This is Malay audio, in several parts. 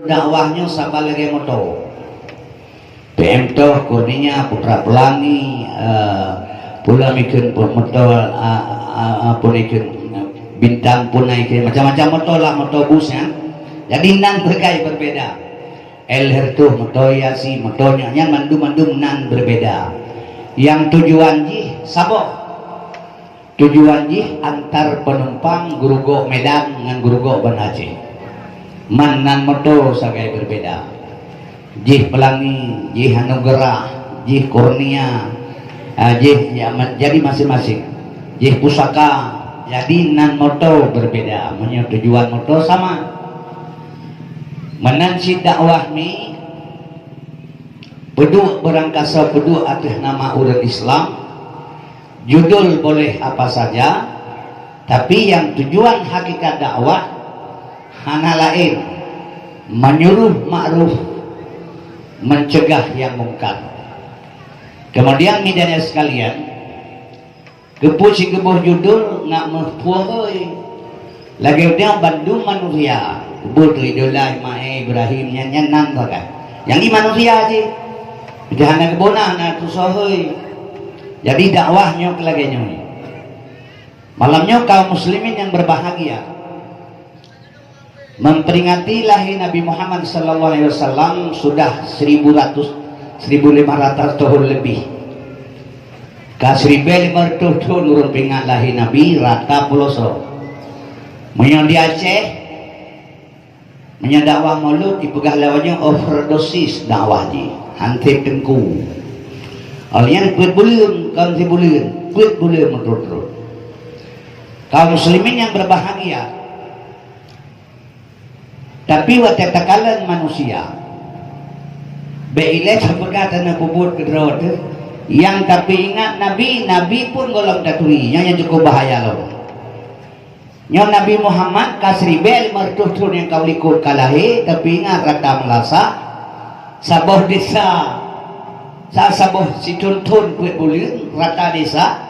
dakwahnya sama lagi moto PM toh kurninya Putra Pelangi pula mikir moto pun ikut bintang pun naik macam-macam moto lah, moto busnya jadi nan berkait berbeda elher tuh moto yasi motonya yang mandu-mandu nan berbeda yang tujuan jih saboh tujuan jih antar penumpang Gurugo Medan dengan Gurugo Ban Aceh manan moto sagai berbeda jih Pelangi, jih Anugerah, jih Kurnia, jih ya, jadi masing-masing jih Pusaka jadi nan moto berbeda punya tujuan moto sama menansi dakwah ni peduk berangkasa peduk atas nama urang Islam judul boleh apa saja tapi yang tujuan hakikat dakwah hana lain menyuruh ma'ruf mencegah yang mungkar. Kemudian midanya sekalian kepusi kebuh judul nak mehpuai lagi dia bandu manusia kebul tu idola Mae Ibrahim nyanyan kan yang di manusia je jangan kebunah nak tusohoi jadi dakwahnya kelaganya malamnya kaum muslimin yang berbahagia memperingati lahir Nabi Muhammad SAW sudah 1500 tahun lebih ke 1500 tahun urun pingat lahir Nabi rata puloso menyang di Aceh menyang dakwah maulud dipegah lawannya overdosis dakwah ni hantip tengku alian kuit bulan kaum si bulan kuit bulan menurut kaum muslimin yang berbahagia tapi waktu takalan manusia beile berkata nak kubur ke road yang tapi ingat Nabi pun golong tatui yang cukup bahaya loh yang Nabi Muhammad kasribel mertuh yang kau likut kalahi tapi ingat rata melasa saboh desa saboh si tuntun kuit bulir rata desa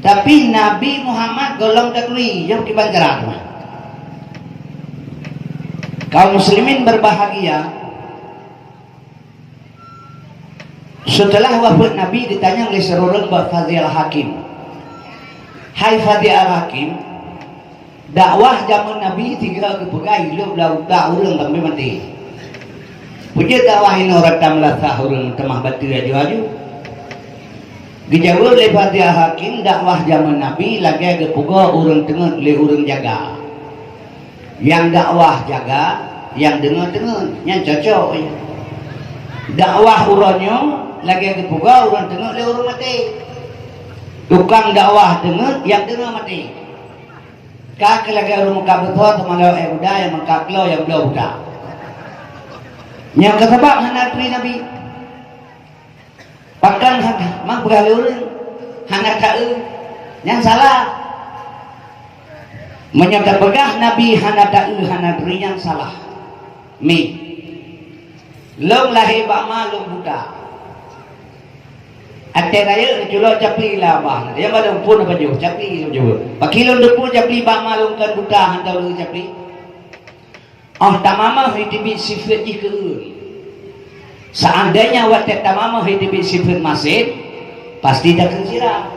tapi Nabi Muhammad golong tatui yang dibanjaran kaum muslimin berbahagia setelah wafat Nabi ditanya oleh seorang Fadhil Hakim hai Fadhil Hakim dakwah zaman Nabi tinggal kepegai lu dah urang sampai mati punya dakwah ini orang tamlah urang temah batu aju-aju dijawab oleh Fadhil Hakim dakwah zaman Nabi lagi kepega urang tengah le urang jaga yang dakwah jaga yang dengar-dengar yang cocok dakwah urannya lagi dibuka orang dengar le orang mati tukang dakwah dengar yang dengar mati kak lagi orang muka betul teman lo udah yang mengkak lo yang belum buka yang kesebab hana Nabi pakan mang begal orang hana kau yang salah menyebut begah Nabi hana ta'u hana beri yang salah mi long lahir bakma long buka ate raya culo capli lah bah dia balang pun apa jauh capli long jauh pakilon depu capli bakma long kan buka hantau long capli tamama hidup sifat jika seandainya waktu tamama hidup sifat masih pasti dah kensirah.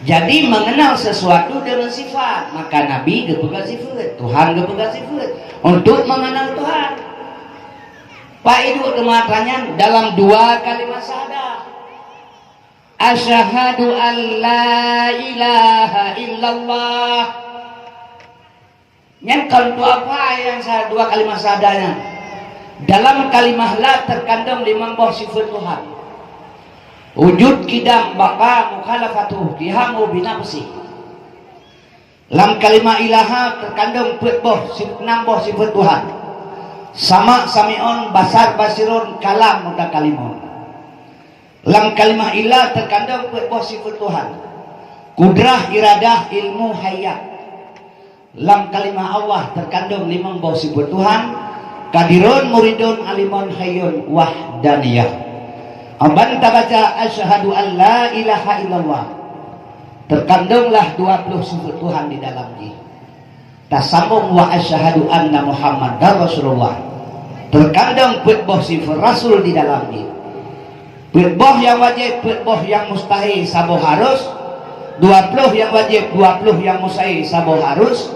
Jadi mengenal sesuatu dengan sifat, maka Nabi kepegang sifat, Tuhan kepegang sifat untuk mengenal Tuhan. Pak Ibu kematannya dalam dua kalimat syahadah. Asyhadu an la ilaha illallah. Yang kalau apa yang dua kalimat syahadahnya? Dalam kalimat la terkandung 5 buah sifat Tuhan. Wujud kidam baka mukhalafatuh dihamu binafsi. Dalam kalimat ilaha terkandung 6 buah sifat Tuhan. Sama sami'un basar basirun kalam mutakalimun. Dalam kalimat ilah terkandung 4 buah sifat Tuhan. Kudrah, iradah, ilmu, hayat. Dalam kalimat Allah terkandung 5 buah sifat Tuhan. Kadirun, muridun, alimun, hayyun, wahdaniyah. Abanta baca asyhadu an la ilaha illallah terkandunglah 20 sifat Tuhan di dalamnya. tasambung wa asyhadu anna Muhammadar Rasulullah. Terkadang khutbah sifat Rasul di dalamnya. Khutbah yang wajib, khutbah yang mustahil, sabo harus. 20 yang wajib, 20 yang mustahil, sabo harus.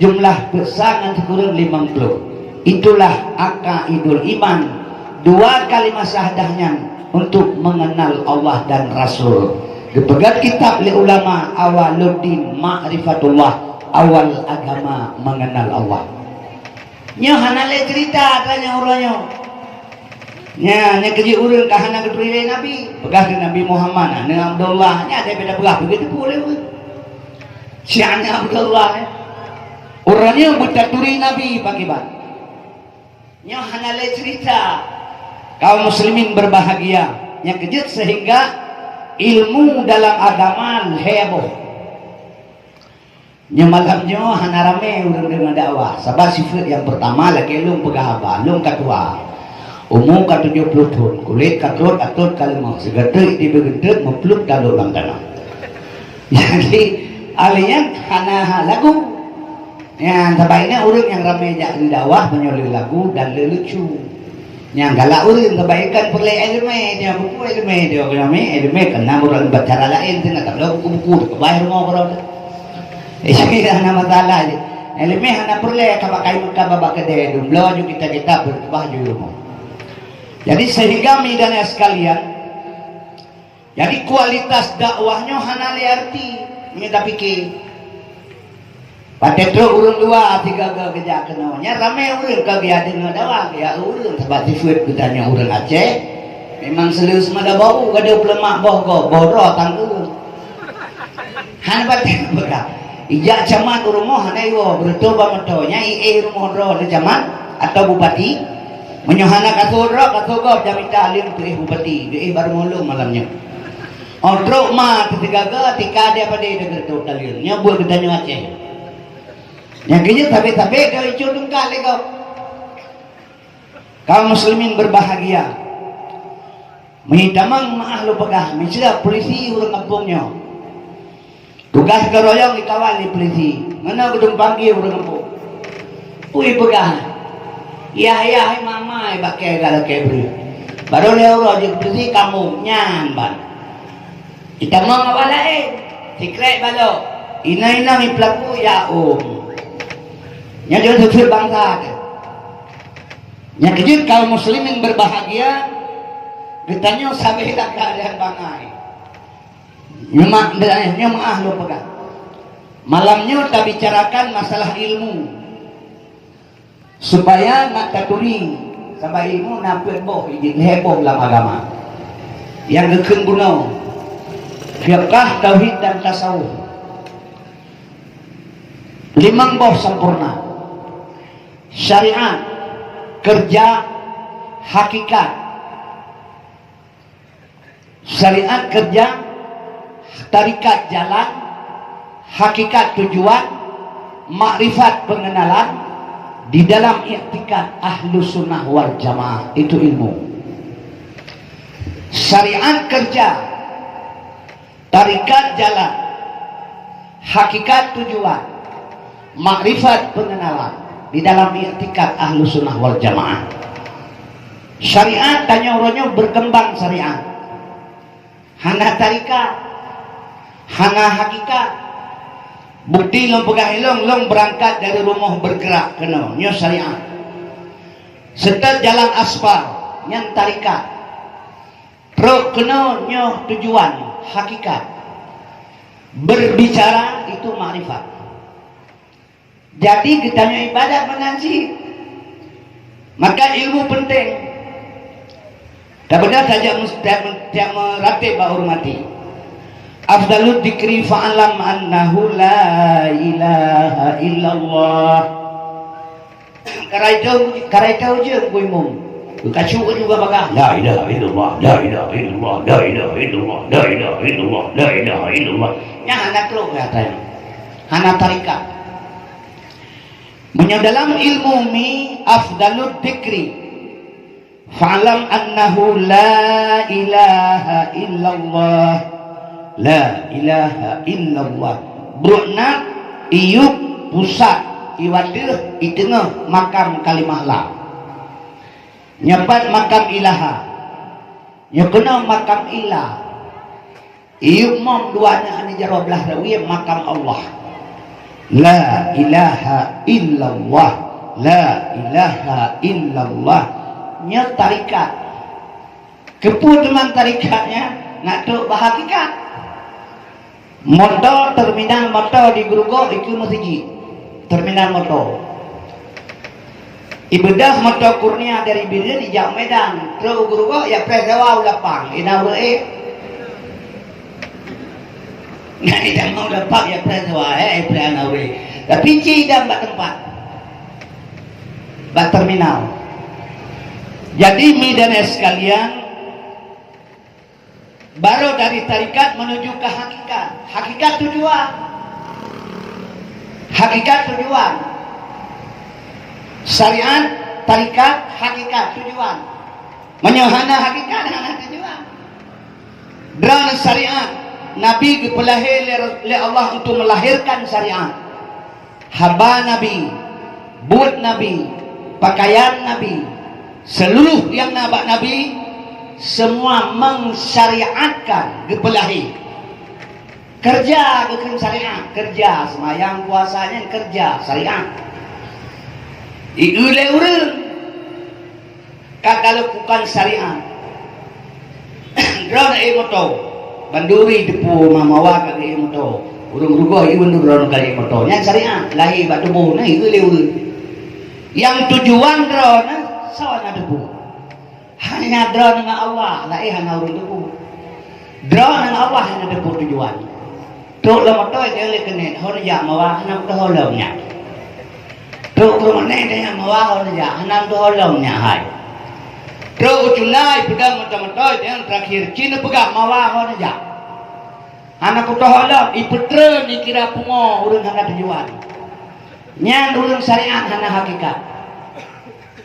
Jumlah pesangan kurang 50. Itulah akaidul iman. 2 kalimat syahadahnya untuk mengenal Allah dan Rasul. Dipegat kitab li ulama awaluddin ma'rifatullah, awal agama mengenal Allah. Nya hanale cerita tanya orangnya. Nya kerja urang ka hana keduri Nabi, pegah ke Nabi Muhammad, ne Abdullah, nya ada beda pegah begitu boleh. Sianya Abdullah. Orangnya bertaturi Nabi pagi bang. Nya hanale cerita kaum muslimin berbahagia, yang kejut sehingga ilmu dalam agama heboh. Nya malamnya hana rame urang dengan dakwah. Sebab sifat yang pertama lagi lung pegah apa? Lung katua. Umur ka 70 tahun, kulit katrut atut kalimah. Segetik di begedek mempluk dalam dalam tanah. Jadi alian hana lagu. Yang terbaiknya urang yang ramai jak di dakwah menyolil lagu dan lelucu. Yang galak urang kebaikan perle ilmu dia buku ilmu dia ilmu kena urang bicara lain tengah tak buku kebayar rumah orang. Ini hana masalah je. Ilmu hana perle kabakai muka babak kedai dumlo ju kita berbah ju rumah. Jadi sehingga midana sekalian, jadi kualitas dakwahnya hana le arti minta pikir. Patetro urang 2 3 kerja kenanya ramai urang ka biar dengan dakwah ya urang sebab sifat kitanya urang Aceh memang selus mada bau kada pelemak boh go boro tanggung. Han batin beka. Ijak camat rumah hana yo bertoba metonya rumah ro de camat atau bupati menyohana kasura kasugo jamita alim tu bupati de baru mulung malamnya. Odro ma ketiga tika dia pada de total nya buat kitanya Aceh. Yang kini tapi dari cudung kali kau. Kaum muslimin berbahagia. Menghidamang ma'ahlu pegah. Misalnya polisi urang kampungnya. Tugas keroyong dikawal di polisi. Mana gedung panggil urang kampung. Ui pegah. Ya mama pakai kalau kebri. Baru lewat di polisi kamu nyan ban. Kita mau ngawalain. Sikret balo. Ina mi pelaku ya yang jadi sifir bangsa. Yang kejut kaum muslimin berbahagia, ditanya sampai hilang keadaan bangai. Nyama ahlu pegang. Malamnya kita bicarakan masalah ilmu, supaya nak taturi sampai ilmu nak heboh, heboh dalam agama. Yang gekeng guna, fiqh, tauhid dan tasawuf. 5 boh sempurna. Syariat, kerja, hakikat. Syariat, kerja, tarikat jalan, hakikat tujuan, makrifat pengenalan. Di dalam i'tikad ahlu sunnah wal jamaah itu ilmu. Syariat kerja, tarikat jalan, hakikat tujuan, makrifat pengenalan. Di dalam i'tikad ahlu sunnah wal jamaah. Syariat tanya orangnya berkembang syariat. Hana tarikat, hana hakikat. Bukti long pegah long berangkat dari rumah bergerak kena nyo syariat. Setel jalan aspal yang tarikat. Truk kena nyo tujuan hakikat. Berbicara itu makrifat. Jadi kita punya ibadat mengaji, maka ilmu penting. Tak benar saja tidak meratib hormati. Afdalud dzikri fa'alam annahu la ilaha illallah. Karaitau je kuimum. Kacu juga bagah. La ilaha illallah, la ilaha illallah, la ilaha illallah, la ilaha illallah, la ilaha illallah. Yang anak lo katanya. Anak tarikat. Dalam ilmu mi afdalud dzikri fa'lam annahu la ilaha illallah, la ilaha illallah. Brukna iyuk pusat iwadah di tengah makam kalimah la. Nyapat makam ilaha. Nya kena makam ilah. Ieu mom duanya anu jero belah rawi makam Allah. La ilaha illallah. La ilaha illallah. Nya tarikat. Kepu dengan tarikatnya nak tu bahagikat. Motor terminal motor di Grugo itu masjid. Terminal motor. Ibadah motor kurnia dari Bila di Jauh Medan. Terus Grugo ya presewa ulapang. Ina ure. Nah, tidak mau dapat ya presewa preana ure. Tapi cidam bak tempat. Bak terminal. Jadi midana sekalian, baru dari tarikat menuju ke hakikat. Hakikat tujuan. Hakikat tujuan. Syariat, tarikat, hakikat tujuan. Menyahana hakikat dengan tujuan. Drana syariat, Nabi dipelahir oleh Allah untuk melahirkan syariat. Haba Nabi, buat Nabi, pakaian Nabi, seluruh yang nabak Nabi semua mensyariatkan gepelahi. Kerja gekeun syariat, kerja semayang puasanya kerja syariat. Iule urang kalau bukan syariat. Drone moto banduri depu mamawa ka moto. Urang rugo ieu drone kali moto nya syariat lahi bak debu na iule urang. Yang tujuan drone sawana debu. Hanya drone dengan Allah, lain hanya urang debu. Drone dengan Allah hanya debu tujuan. Tuk lama toy dia le kene, hor ya mawa hanam to holongnya. Tuk lama ne dia mawa hor ya hanam to holongnya hai. Tuk Julai pegang mata-mata dia terakhir Cina pegang mawa hor ya. Anak to holong iputre ni kira pungo urang hana tujuan. Nyan urang syariat hana hakikat.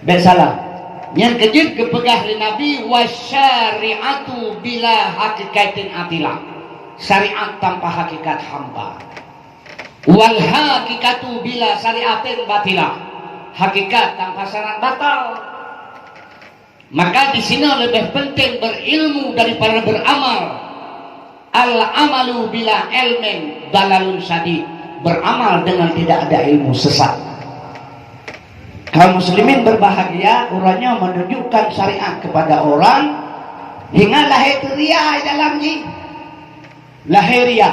Baik salah. Yang kejut kepegah li Nabi wasyari'atu bila hakikatin atilah. Syariat tanpa hakikat hamba. Wal hakikatu bila syariatin batilah. Hakikat tanpa syarat batal. Maka di sini lebih penting berilmu daripada beramal. Al amalu bila ilmin dalalun syadid. Beramal dengan tidak ada ilmu sesat. Kaum muslimin berbahagia, uranya menunjukkan syariat kepada orang hingga lahir ria dalam ji. Lahiria.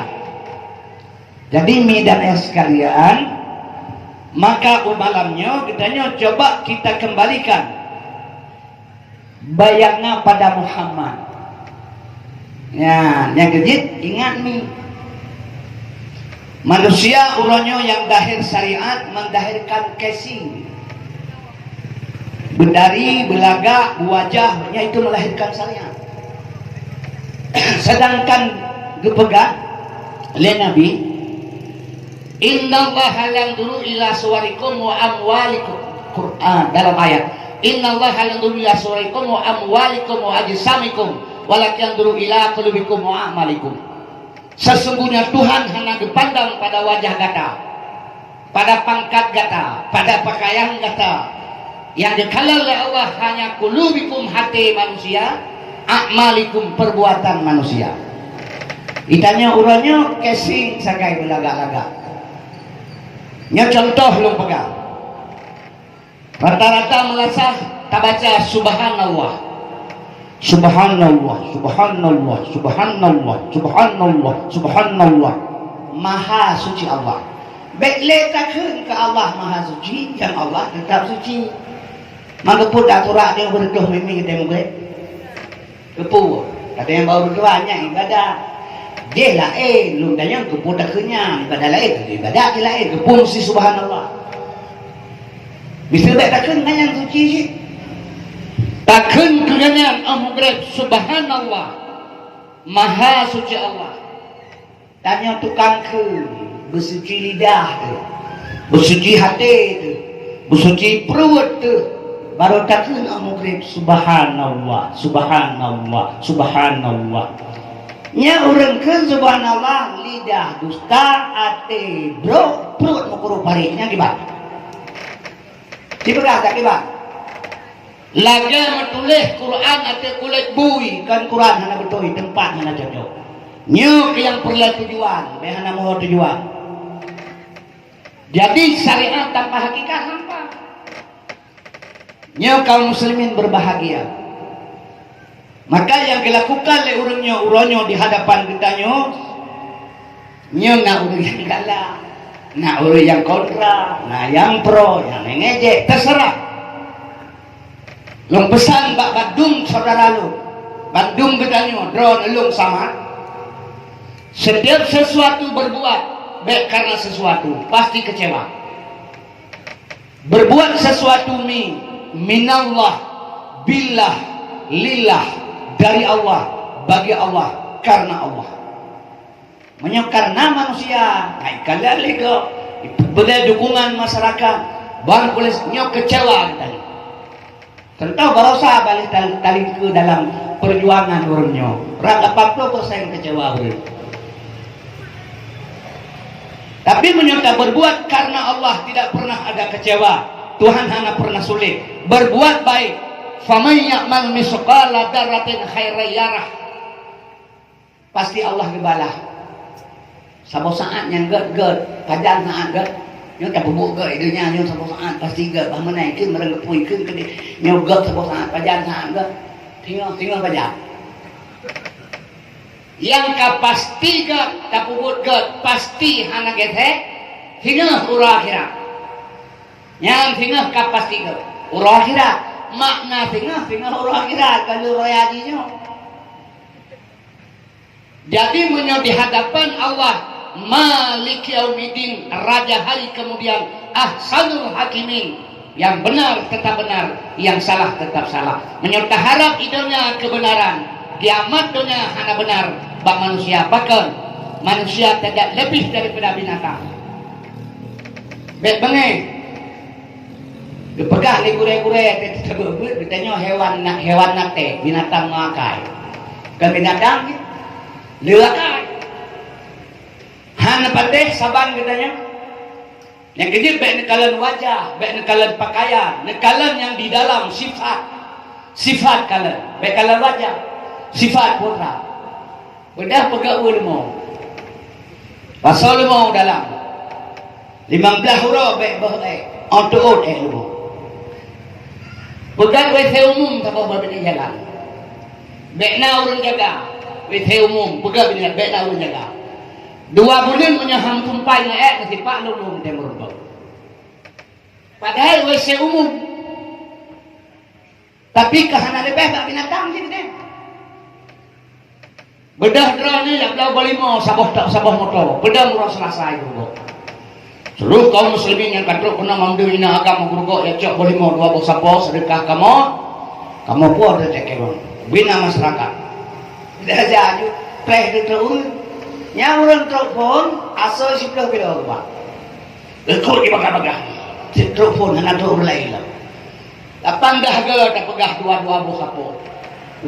Jadi midan sekalian, maka malamnya kitanya coba kita kembalikan bayangnya pada Muhammad. Ya, yang kejit ingat nih. Manusia uranya yang dahir syariat mendahirkan casing. Bendari, belaga, wajahnya itu melahirkan syariat. Sedangkan dipegang oleh Nabi, innallaha yanzuru ila suwarikum wa amwalikum. Quran dalam ayat, innallaha yanzuru ila suwarikum wa amwalikum wa ajsamikum walakin yanzuru ila qulubikum wa a'malikum. Sesungguhnya Tuhan hanya dipandang pada wajah gata, pada pangkat gata, pada pakaian gata. Yang dikalal oleh Allah hanya qulubikum, hati manusia, a'malikum, perbuatan manusia. Itanya uranya casing sakai belaga-laga. Nya contoh lu pegang. Rata-rata melasah tak baca subhanallah. Subhanallah, subhanallah, subhanallah, subhanallah, subhanallah. Maha suci Allah. Baik letakkan ke Allah maha suci, yang Allah tetap suci. Maka pun tak turak dia berdoa mimi kita mungkin. Kepu. Kata yang baru berdoanya ibadah. Dia lain, lu dan yang kepu tak kenyang, ibadah lain, ibadah dia lain, kepu mesti subhanallah. Bisa tak takkan yang suci sih. Takkan kenyan amugret subhanallah. Maha suci Allah. Tanya tukang ke, bersuci lidah tu, bersuci hati tu, bersuci perut tu. Baru takkan amugret subhanallah, subhanallah, subhanallah. nya urengkeun subhanallah lidah dusta ate bro perut mukuru parinya gimana dibegah tak gimana laga metulis Quran ate kulit bui kan Quran hana betul tempat hana cocok nya yang perlu tujuan behana mau tujuan jadi syariat tanpa hakikat hampa nya kaum muslimin berbahagia. Maka yang dilakukan oleh uronyo di hadapan kita nyo nak urut yang galak, nak urut yang kontra, nak yang pro, yang ngejek, terserah. Long pesan bak Bandung saudara lu, Bandung kita nyo, drone elung sama. Setiap sesuatu berbuat baik karena sesuatu pasti kecewa. Berbuat sesuatu minallah, billah, lillah. Dari Allah, bagi Allah, karena Allah. Karena manusia, naikkanlah lego, beda dukungan masyarakat, bang polisnya kecewa tadi. Tentu berusaha balik tali ke dalam perjuangan urunnya. Rangka 40% kecewa urun. Tapi menyangka berbuat karena Allah tidak pernah ada kecewa. Tuhan hanya pernah sulit. Berbuat baik. Faman ya'mal misqala dzarratin khairan yarah. Pasti Allah dibalah. Sabo saat yang get kajan saat get nyo tak bubuk get idunya nyo sabo saat pasti get bah menaikeun merenggepuikeun ke nyo get sabo saat kajan saat get tinggal baca. Yang pasti get tak bubuk get pasti hana gethe tinggal urang akhirat. Yang tinggal pasti get urang akhirat. Makna tinggal orang akhirat kalau royadinya. Jadi di hadapan Allah Malik Yaumiddin, raja hari kemudian, ahsanul hakimin, yang benar tetap benar, yang salah tetap salah. Menyerta harap idenya kebenaran, kiamat dunia hanya benar bak manusia, bahkan manusia tidak lebih daripada binatang. Baik bengeng dipegah li gure-gure ditanya hewan nate binatang makai kan binatang lelakai hana pateh saban katanya yang gede baik nekalan wajah baik nekalan pakaian nekalan yang di dalam sifat kalian baik kalian wajah sifat putra bedah pegah ulmu pasal ulmu dalam 15 huruf baik baik auto ilmu pegang WC umum tak apa bini jaga. Bekna urun jaga. WC umum pegang bini bekna urun jaga. 2 bulan punya ham tumpai nge kasi pak lu temur bau. Padahal WC umum. Tapi kahana lebih tak binatang sini deh. Bedah drone ni belau balimo sabah motor. Bedah murah selasa itu bau. Seluruh kaum muslimin yang kadruk kena memdina agama gurugok ya cok boleh mau 2 bos sapo sedekah kamu pun ada cekemon bina masyarakat tidak aja teh terus nya urang telepon asal siplah bila apa lekor di bagah-bagah telepon hana tu lain lah lapang dah ge tak pegah 2 bos sapo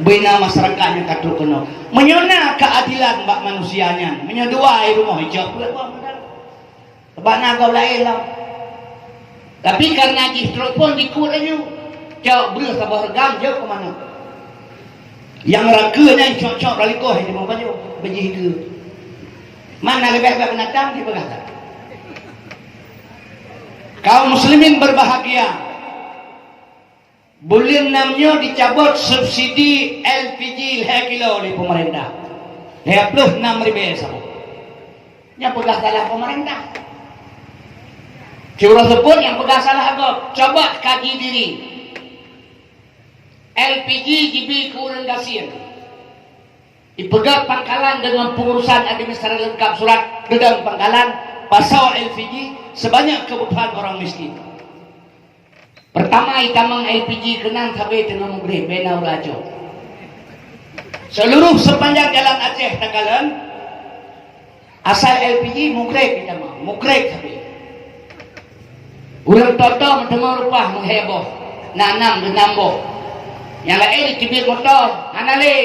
bina masyarakat yang kadruk kena menyona keadilan bak manusianya menyedua rumah hijau pula sebab nak kau lain lah. Tapi karena distro pun dikut aja. Jauh berusaha sabah regam jauh ke mana. Yang raganya cocok ralikoh ini mau baju baju itu. Mana lebih baik binatang di begah. Kaum muslimin berbahagia. Bulan 6-nya dicabut subsidi LPG 5 kilo oleh pemerintah. 26.000 sabu. Nya pegah salah pemerintah. Curah sebut yang pegang salah agak coba kaji diri LPG GB kurang gasir dipegang pangkalan dengan pengurusan administrasi lengkap surat gedang pangkalan pasal LPG sebanyak kebutuhan orang miskin. Pertama itamang LPG kenang sampai dengan memberi bena ulajo seluruh sepanjang jalan Aceh Tanggalan asal LPG mukrek itamang mukrek sampai urang toto mendengar rupah mengheboh nanam genamboh Yang lain dicibir motor, hanale,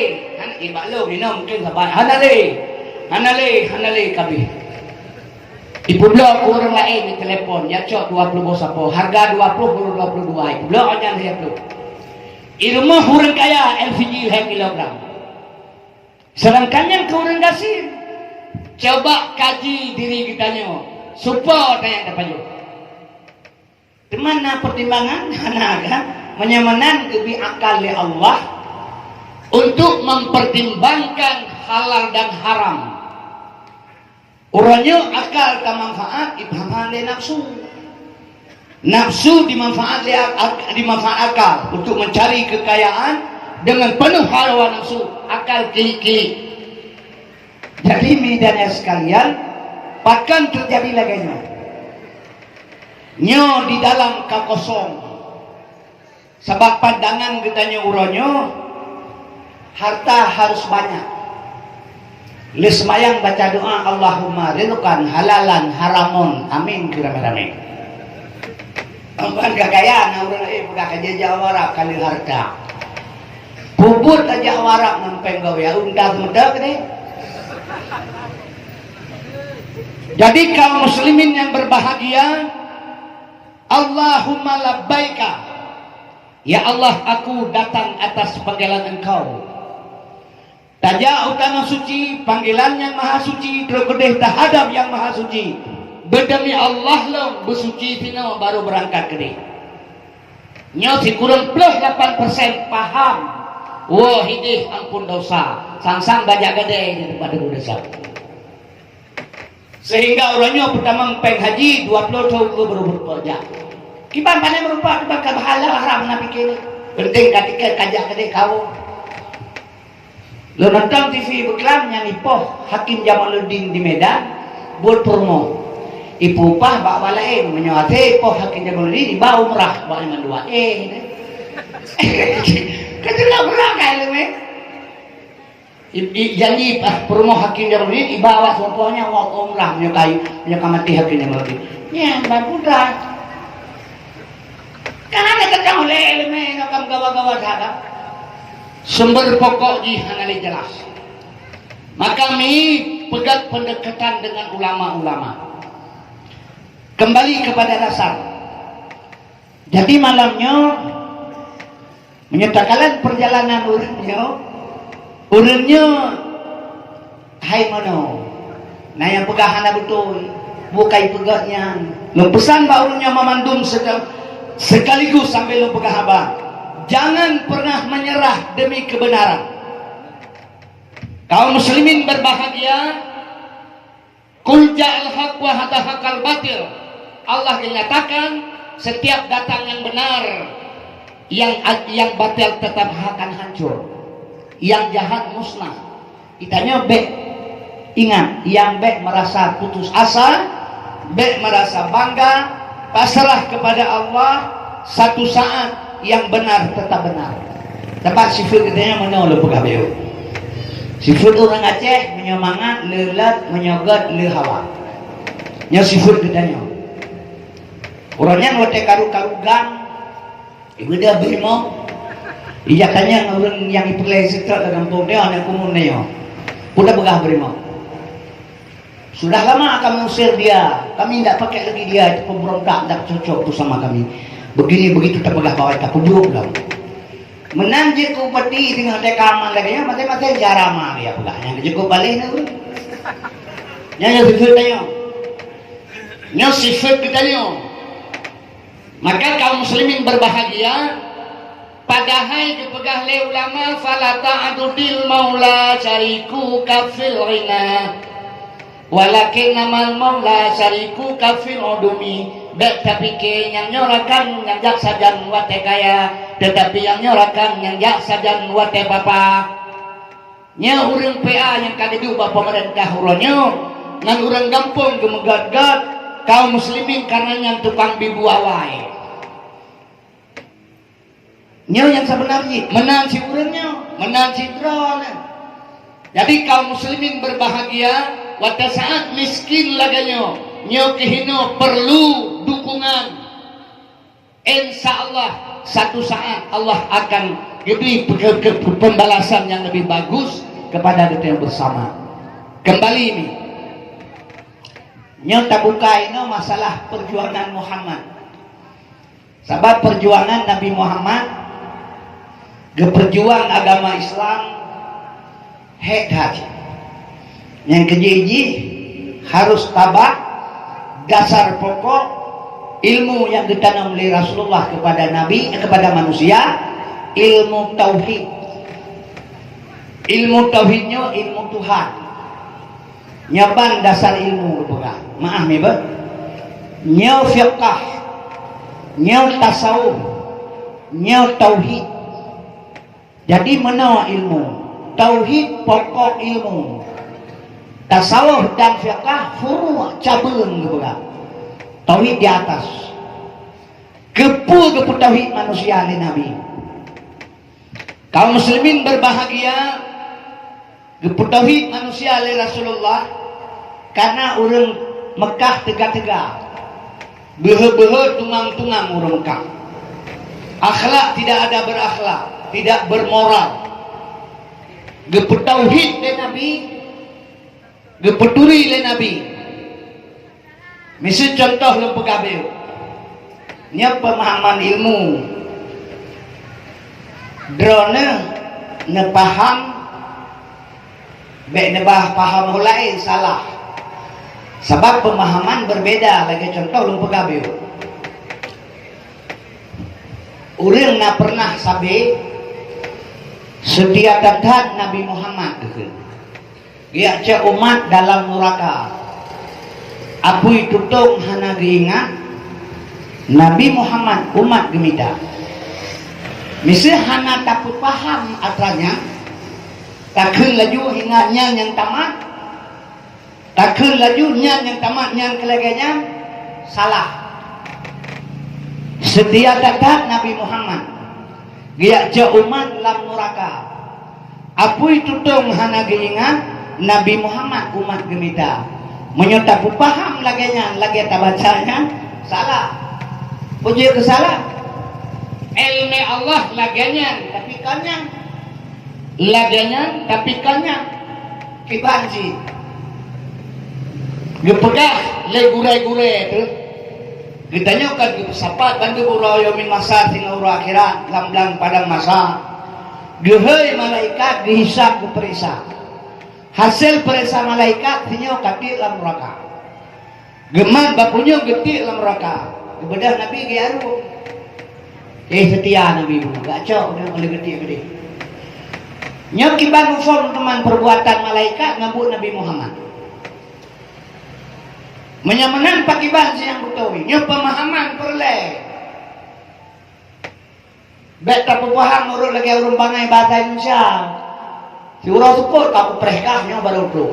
maklum ni mungkin sabar, hanale kabeh. Ibu blok orang lain di telefon, ya cok 20 bos apa, harga 20 puluh 22, ibu blok aja saya blok. Di rumah orang kaya LPG 1 kilogram. Sedangkan yang ke orang gasir, coba kaji diri kitanya, support yang dapat juga. Di mana pertimbangan? Hanaga menyamanan kebi akal oleh Allah untuk mempertimbangkan halal dan haram. Orangnya akal tak manfaat, ibhaman le nafsu. Nafsu dimanfaat akal untuk mencari kekayaan dengan penuh hawa nafsu, akal kili-kili. Jadi midanya sekalian, bahkan terjadi laganya. Nyo di dalam kakosong. Sebab pandangan kitanya uronyo, harta harus banyak. Le semayang baca doa Allahumma rizqan halalan haramun, amin kirame-rame. Bukan kekayaan, orang bukan kerja warak kali harta. Bubut aja warak mempeng gawe undang muda ni. Jadi kaum muslimin yang berbahagia, Allahumma labbaika. Ya Allah, aku datang atas panggilan Engkau. Taja utama suci, panggilan yang maha suci, tergedeh terhadap yang maha suci. Berdemi Allah lo bersuci pino baru berangkat ke dia. Nyo si kurang plus 8% paham. Wah hidih ampun dosa. Sang-sang banyak gede daripada dosa. Sehingga orangnya pertama peng haji 20 tahun baru bekerja. Kiban pandai merupa kiban kabahala haram nak fikir. Penting ketika kajak gede kau. Lo nonton TV berkelam yang ipoh Hakim Jamaluddin di Medan buat promo. Ibu pah bak balain menyuati ipoh Hakim Jamaluddin dibawa umrah bak 52 kejelah umrah kaya leme. Janji promo Hakim Jamaluddin dibawa sopohnya wak umrah menyukai Hakim Jamaluddin. Ya baputra. Karena kacau leme nakam gawa-gawa sadap. Sumber pokok jihanali jelas. Maka kami pegang pendekatan dengan ulama-ulama. Kembali kepada dasar. Jadi malamnya menyatakan perjalanan urunnya hai mano. Nah yang pegahan betul bukai pegahnya. Lo pesan ba urunnya memandum sekaligus sampai lo pegah abang. Jangan pernah menyerah demi kebenaran. Kaum muslimin berbahagia. Qul ja'al haq wa hadahaqal batil. Allah menyatakan setiap datang yang benar, yang batil tetap akan hancur. Yang jahat musnah. Ditanya bek. Ingat, yang bek merasa putus asa, bek merasa bangga, pasrah kepada Allah, satu saat yang benar tetap benar. Tempat sifat katanya mana lo pegawai. Sifat orang Aceh menyemangat, lelat, menyogot, lehawa. Nya sifat katanya. Orangnya ngotek karu-karugang, ibu dia berimo. Ijakannya orang yang ipulai setra dalam kampungnya anak kumunnya. Udah begah berimo. Sudah lama kami usir dia. Kami tidak pakai lagi dia. Itu pemberontak tidak cocok tu sama kami. Begini begitu terpegah bawah tak kuburuk dong. Menanjir ku peti dengan tekaman lagi ya mati-mati jarama dia pegahnya cukup balik tu. Nya sifat tanya. Nya sifat kitanya. Maka kaum muslimin berbahagia padahal dipegah le ulama fala ta'dudil maula syariku kafil ghina walakin namal maula syariku kafil udumi. Bek tapi ke yang nyorakan yang jak sajan wate kaya, tetapi yang nyorakan yang jak sajan wate bapa. Nya urang PA yang kadedu bapa pemerintah uronyo, ngan urang gampung gemegat-gat kaum muslimin karena yang tukang bibu awai. Nya yang sebenarnya menang si urangnya, menang si drone. Jadi kaum muslimin berbahagia pada saat miskin laganya. Nyo kehino perlu dukungan. insya Allah satu saat Allah akan beri pembalasan yang lebih bagus kepada kita yang bersama. Kembali ini nyata buka ini masalah perjuangan Muhammad. Sebab perjuangan Nabi Muhammad berjuang agama Islam hebat. Yang keji harus tabah dasar pokok ilmu yang ditanam oleh Rasulullah kepada Nabi, kepada manusia, ilmu tauhid. Ilmu tauhidnya ilmu Tuhan. Nyaban dasar ilmu kepada. Maaf nih, Pak. Nyau fiqh, nyau tasawuf, nyau tauhid. Jadi mana ilmu? Tauhid pokok ilmu. Tasawuf dan fiqh furu' cabang kepada. Tauhid di atas. Kepu tauhid manusia oleh Nabi. Kaum muslimin berbahagia kepu tauhid manusia oleh Rasulullah karena orang Mekah tegak-tegak. Behe-behe tungang-tungang orang Mekah. Akhlak tidak ada berakhlak, tidak bermoral. Kepu tauhid oleh Nabi, gepeturi oleh Nabi. Misal contoh lempuk kabel. Nya pemahaman ilmu. Drone ne paham be ne paham mulai salah. Sebab pemahaman berbeda. Lagi contoh lempuk kabel. Urang na pernah sabe setia datang Nabi Muhammad. Dia cek umat dalam neraka. Apui tutung hana diingat Nabi Muhammad umat gemida. Misi hana takut paham atranya. Takkan laju hingatnya yang tamat. Takkan laju yang tamat yang keleganya salah. Setia datang Nabi Muhammad. Dia cek umat dalam neraka. Apui tutung hana diingat Nabi Muhammad umat gemida. Menyatapu paham laginya, lagi tak bacanya salah. Puji kesalah. Ilmu Allah laginya, tapi kanya. Laginya, tapi kanya. Kibanci. Gepegah le gure-gure tu. Kitanya kan sapat bantu buroyo min masa tinggal ura akhirat lam padang masa. Gehei malaikat dihisab diperiksa. Hasil periksa malaikat tinyo kati dalam neraka. Geman bapunya geti dalam neraka. Kebedah Nabi giaru. Setia Nabi gacok dia boleh geti. Nya kiban ufon teman perbuatan malaikat ngabut Nabi Muhammad. Menyamanan pakiban siang butawi. Nya pemahaman perle. Beta paham urut lagi urun bangai bahasa Indonesia. Si urang syukur kamu perehkahnya baru tu.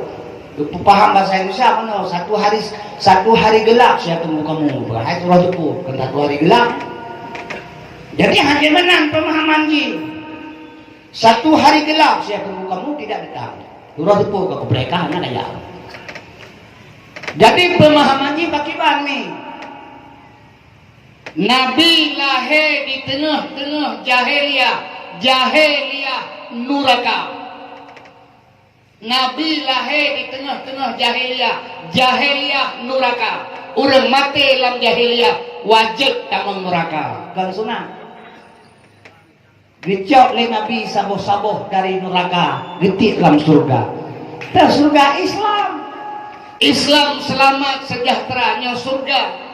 Paham bahasa Indonesia mana? Satu hari gelap saya tunggu kamu. Hai urang syukur kan satu hari gelap. Jadi hanya menang pemahaman ji. Satu hari gelap saya tunggu kamu tidak datang. Urang syukur kamu perehkahnya kaya. Jadi pemahaman ji bagaimana nih? Nabi lahir di tengah-tengah jahiliyah neraka. Nabi lahir di tengah-tengah jahiliyah neraka. Orang mati dalam jahiliyah wajib tamang neraka. Kan sunah. Dicok oleh Nabi saboh-saboh dari neraka, getik dalam surga. Dan surga Islam. Islam selamat sejahteranya surga.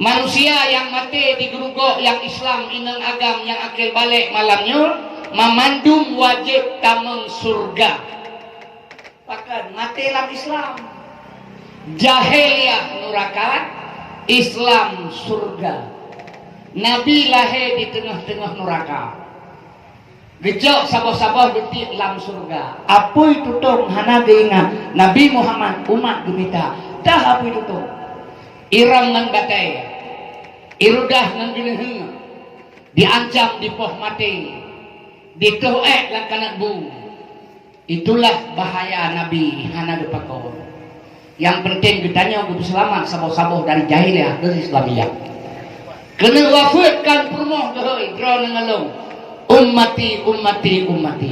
Manusia yang mati di gerugok yang Islam inang agam yang akil balik malamnya memandung wajib tamang surga. Bahkan mati dalam Islam. Jahiliyah neraka, Islam surga. Nabi lahir di tengah-tengah neraka. Gejok sabar-sabar getik dalam surga. Apoi tutung hana diingat Nabi Muhammad umat gemita. Dah apoi tutung. Iram nan batai. Irudah nan gileheng. Diancam di poh mati. Ditoek lan kanak bu. Itulah bahaya Nabi hana depakor. Yang penting kitanya untuk selamat saboh-saboh dari jahiliyah ke Islamiyah. kena wafatkan permoh gehoi dro ngalong ummati ummati ummati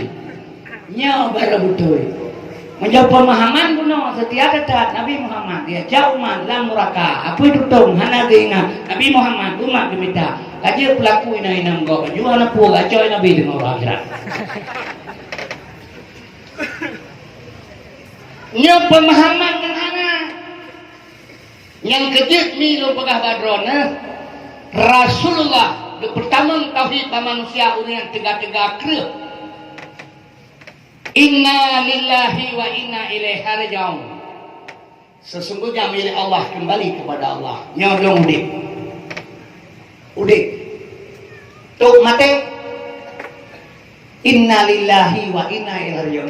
nya bara betul menjawab pemahaman kuno setiap dekat Nabi Muhammad dia jauh man lam muraka apa itu tong hana ingat Nabi Muhammad umat gemita aja pelaku ina go juga na pu gaco Nabi dengan orang akhirat nya pemahaman kan hana yang kejut mi lo pegah badrona Rasulullah pertama tauhid manusia urang tegak-tegak kreuh inna lillahi wa inna ilaihi raji'un sesungguhnya milik Allah kembali kepada Allah nyodong udik tuh mate inna lillahi wa inna ilaihi raji'un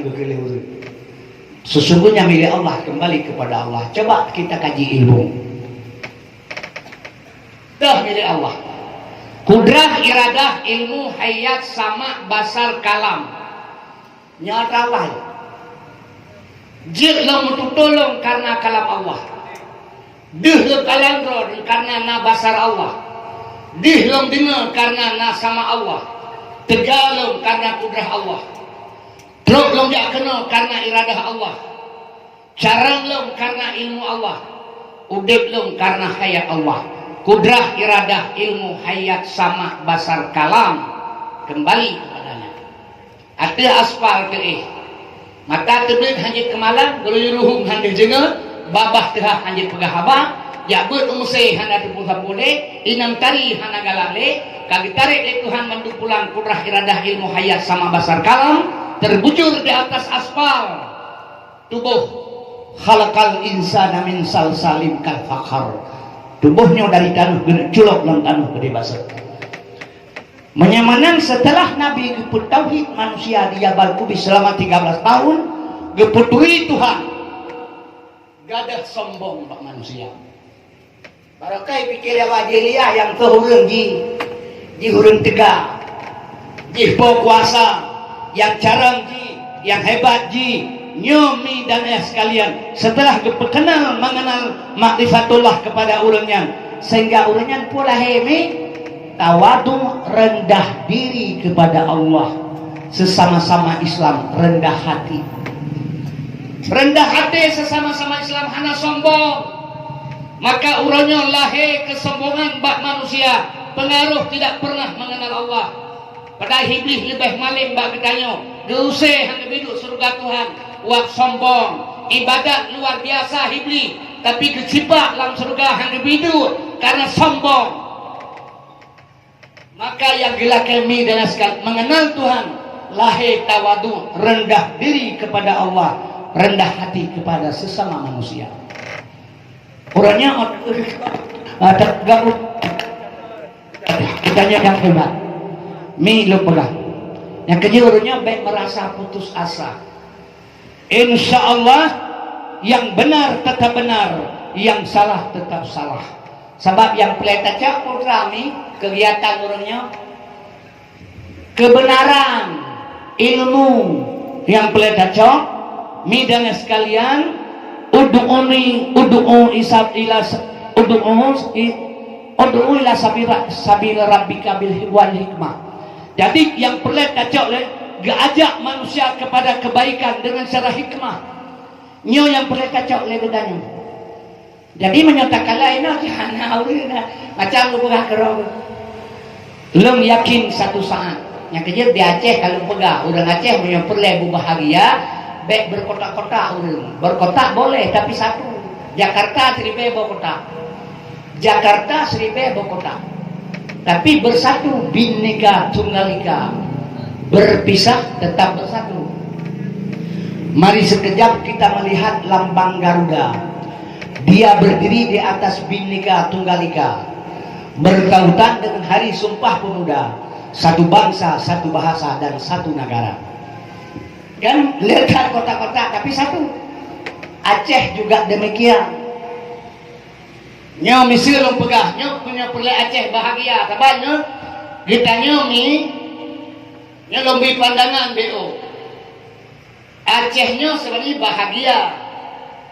sesungguhnya milik Allah kembali kepada Allah. Coba kita kaji ilmu dah milik Allah kudrah iradah ilmu hayat sama basar kalam nyata Allah jir lo tolong karena kalam Allah dih lo kalandro karena na basar Allah dih lo dengar karena na sama Allah tegalong karena kudrah Allah truk lo jak kena karena iradah Allah carang lo karena ilmu Allah udip lo karena hayat Allah kudrah iradah ilmu hayat sama basar kalam kembali kepadanya ada aspal ke mata tebet hanya kemalang geluruhung hanya jenga babah terah hanya pegah haba ya buat umse hanya tepung boleh inam tari hanya galale kagi tarik le Tuhan mandu pulang kudrah iradah ilmu hayat sama basar kalam terbujur di atas aspal tubuh khalaqal insana min salsalim kal fakhar tubuhnya dari tanah culok dalam tanah gede basah menyamanan setelah Nabi geput tauhid manusia di Jabal Kubis selama 13 tahun geputui Tuhan gadah sombong pak manusia barokai pikir wajiliyah yang kehurung ji hurung tegak ji kuasa yang jarang ji yang hebat ji nyomi dan sekalian setelah kenal mengenal makrifatullah kepada urangnya sehingga urangnya pula hemi tawadu rendah diri kepada Allah sesama-sama Islam rendah hati sesama-sama Islam hana sombong maka urangnya lahir kesombongan bak manusia pengaruh tidak pernah mengenal Allah pada iblis lebih malim bak ketanya geuse hanya biduk surga Tuhan wak sombong ibadat luar biasa iblis tapi kecipak dalam surga hanya biduk karena sombong maka yang gila kami dan sekalian mengenal Tuhan lahir tawadu rendah diri kepada Allah rendah hati kepada sesama manusia orangnya kitanya yang hebat mi lo pegang yang kejurnya baik merasa putus asa insya Allah yang benar tetap benar yang salah tetap salah sebab yang pelita campur kami kegiatan orangnya kebenaran ilmu yang pelita cok midang sekalian ud'u ila sabila rabbika bil wal hikmah jadi yang pelita cok gak ajak manusia kepada kebaikan dengan cara hikmah nyo yang pelita cok le bedanya jadi menyatakan lain hana macam lu pegah kerong belum yakin satu saat yang kejut di Aceh kalau pegah orang Aceh punya perle bahagia baik berkotak-kotak orang berkotak boleh tapi satu Jakarta seribu berkotak Jakarta seribu berkotak tapi bersatu bineka tunggal ika berpisah tetap bersatu mari sekejap kita melihat lambang Garuda dia berdiri di atas Bhinneka Tunggal Ika bertautan dengan hari Sumpah Pemuda satu bangsa, satu bahasa dan satu negara kan lihat kota-kota tapi satu Aceh juga demikian nyo Mesir lo pegah nyo punya perle Aceh bahagia tabanya kita nyomi nyo lombi pandangan BO Aceh nyo sebenarnya bahagia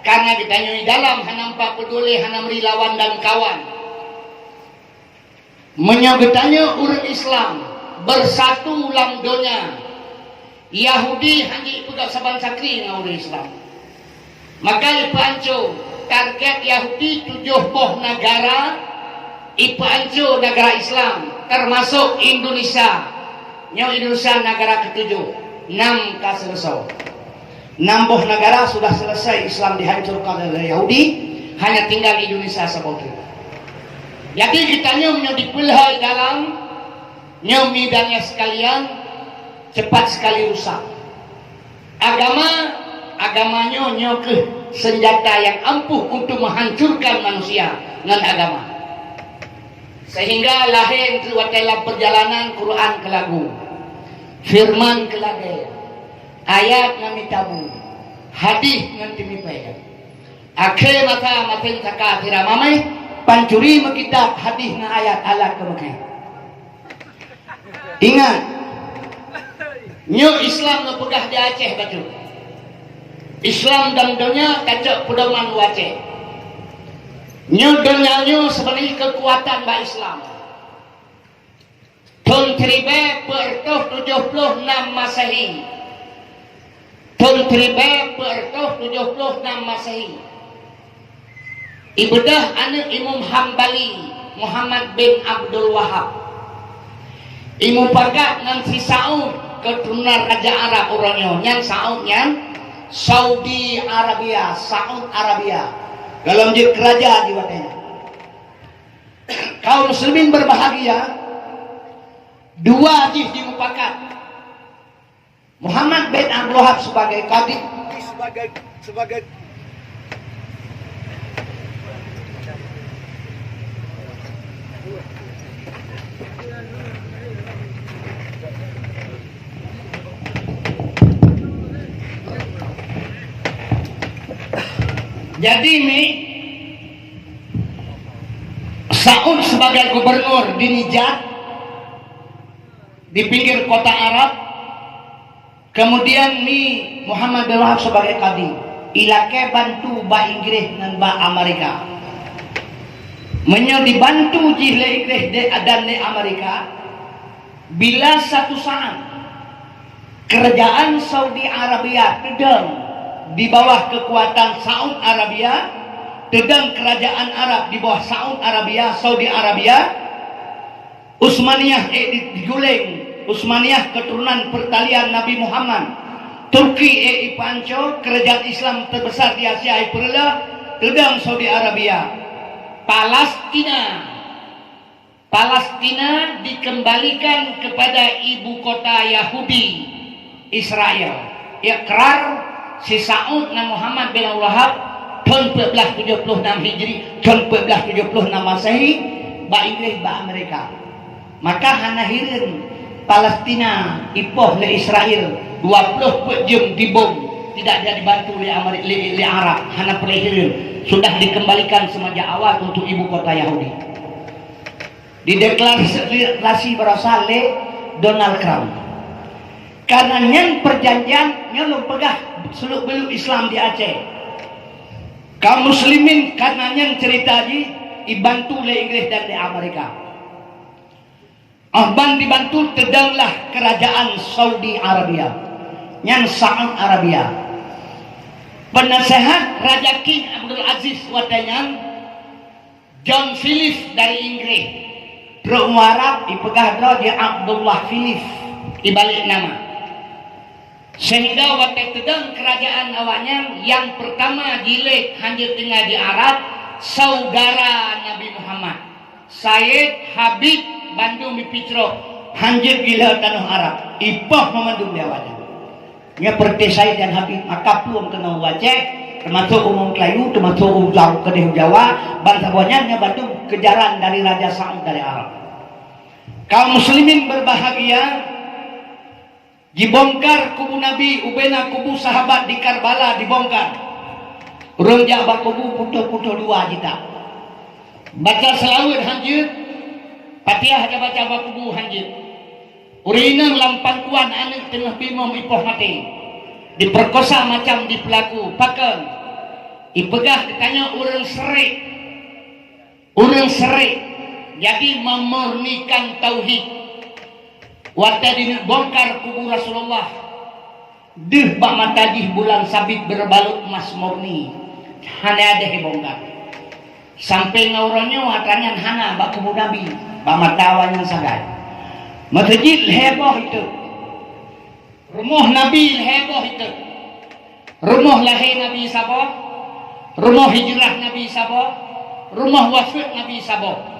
karena ditanyai dalam hana empat peduli hana merilawan dan kawan menyogetanya orang Islam bersatu lam donya. Yahudi hanya pegang saban sakri dengan orang Islam. Maka ipanco target Yahudi 70 negara, ipanco negara Islam termasuk Indonesia. Indonesia negara ke-7, 6 ka selesai. 60 negara sudah selesai Islam dihancurkan oleh Yahudi, hanya tinggal Indonesia sebotol. Jadi kitanya dipilih dalam midangnya sekalian cepat sekali rusak. Agamanya ke senjata yang ampuh untuk menghancurkan manusia dengan agama. Sehingga lahir dalam perjalanan Quran ke lagu, firman ke lagu, ayat ngami tabu, hadis ngan timipaya. Akhir mata matin taka kira mamai pancuri mekitab hadis na ayat alat kemukai. Ingat, nyo Islam no pegah di Aceh betul. Islam dan dunia kacak pedoman Aceh. Nyo dunia nyo sebenarnya kekuatan ba Islam. Tahun 1476 Masehi. Tahun 1476 Masehi. Ibadah anak Imam Hambali Muhammad bin Abdul Wahab. Imam pakat dengan si Saud keturunan Raja Arab orangnya, yang Saudnya Saudi Arabia, Saud Arabia. Dalam dia kerajaan di watanya. Kaum muslimin berbahagia. Dua dimupakat. Muhammad bin Abdul Wahab sebagai qadi, sebagai jadi ini Saud sebagai gubernur di Nijar di pinggir kota Arab. Kemudian Muhammad bin Wahab sebagai qadi. Ilake bantu ba Inggris dan ba Amerika. Dibantu jile Inggris dan di Amerika. Bila satu saat kerajaan Saudi Arabia sedang di bawah kekuatan Saudi Arabia, sedang kerajaan Arab di bawah Saudi Arabia, Saudi Arabia, Utsmaniyah diguling, Utsmaniyah keturunan pertalian Nabi Muhammad, Turki ipanco kerajaan Islam terbesar di Asia iperla, sedang Saudi Arabia, Palestina dikembalikan kepada ibu kota Yahudi, Israel. Ikrar si Saud dan Muhammad bin Wahab tahun 1476 Hijri, tahun 1476 Masehi, ba Inggris ba Amerika. Maka hanahirin Palestina ipoh le Israel 20 jam dibom, tidak ada dibantu oleh Arab. Hana pelahirin sudah dikembalikan semenjak awal untuk ibu kota Yahudi. Dideklarasi berasal le Donald Trump. Karena yang perjanjian yang pegah seluk beluk Islam di Aceh. Kaum muslimin karena yang cerita dibantu oleh Inggris dan di Amerika. Ahban dibantu terdanglah kerajaan Saudi Arabia, yang Saudi Arabia. Penasehat Raja King Abdul Aziz watanya John Philip dari Inggris. Pro Arab dipegah dia Abdullah Philip dibalik nama. Sehingga waktu tedang kerajaan awalnya yang pertama jilid hanya tinggal di Arab, saudara Nabi Muhammad Sayyid Habib Bandung Mipicro hanjir gila tanah Arab ipah memandung dia awalnya nya perti Sayyid dan Habib maka belum kena wajah termasuk umum Kelayu, termasuk umum Kedih Jawa, bangsa buahnya Bandung kejaran dari Raja Saud dari Arab. Kaum muslimin berbahagia. Dibongkar kubu Nabi, ubena kubu sahabat di Karbala dibongkar. Urang jabak kubu puto-puto dua kita. Baca selawat hanjir, Fatihah ada baca kubu hanjir. Urinang lampang kuan anak tengah bimom ipoh mati. Diperkosa macam di pelaku, pakai. Ipegah ditanya orang serik. Jadi memurnikan tauhid. Waktu dibongkar kubur Rasulullah, deh bak matajih bulan sabit berbalut emas murni, hanya ada bongkar. Sampai ngauronnya watranyan hana bak kubur Nabi, bak matawannya sagai. Masjid heboh itu, rumah Nabi heboh itu, rumah lahir Nabi Sabo, rumah hijrah Nabi Sabo, rumah wafat Nabi Sabo.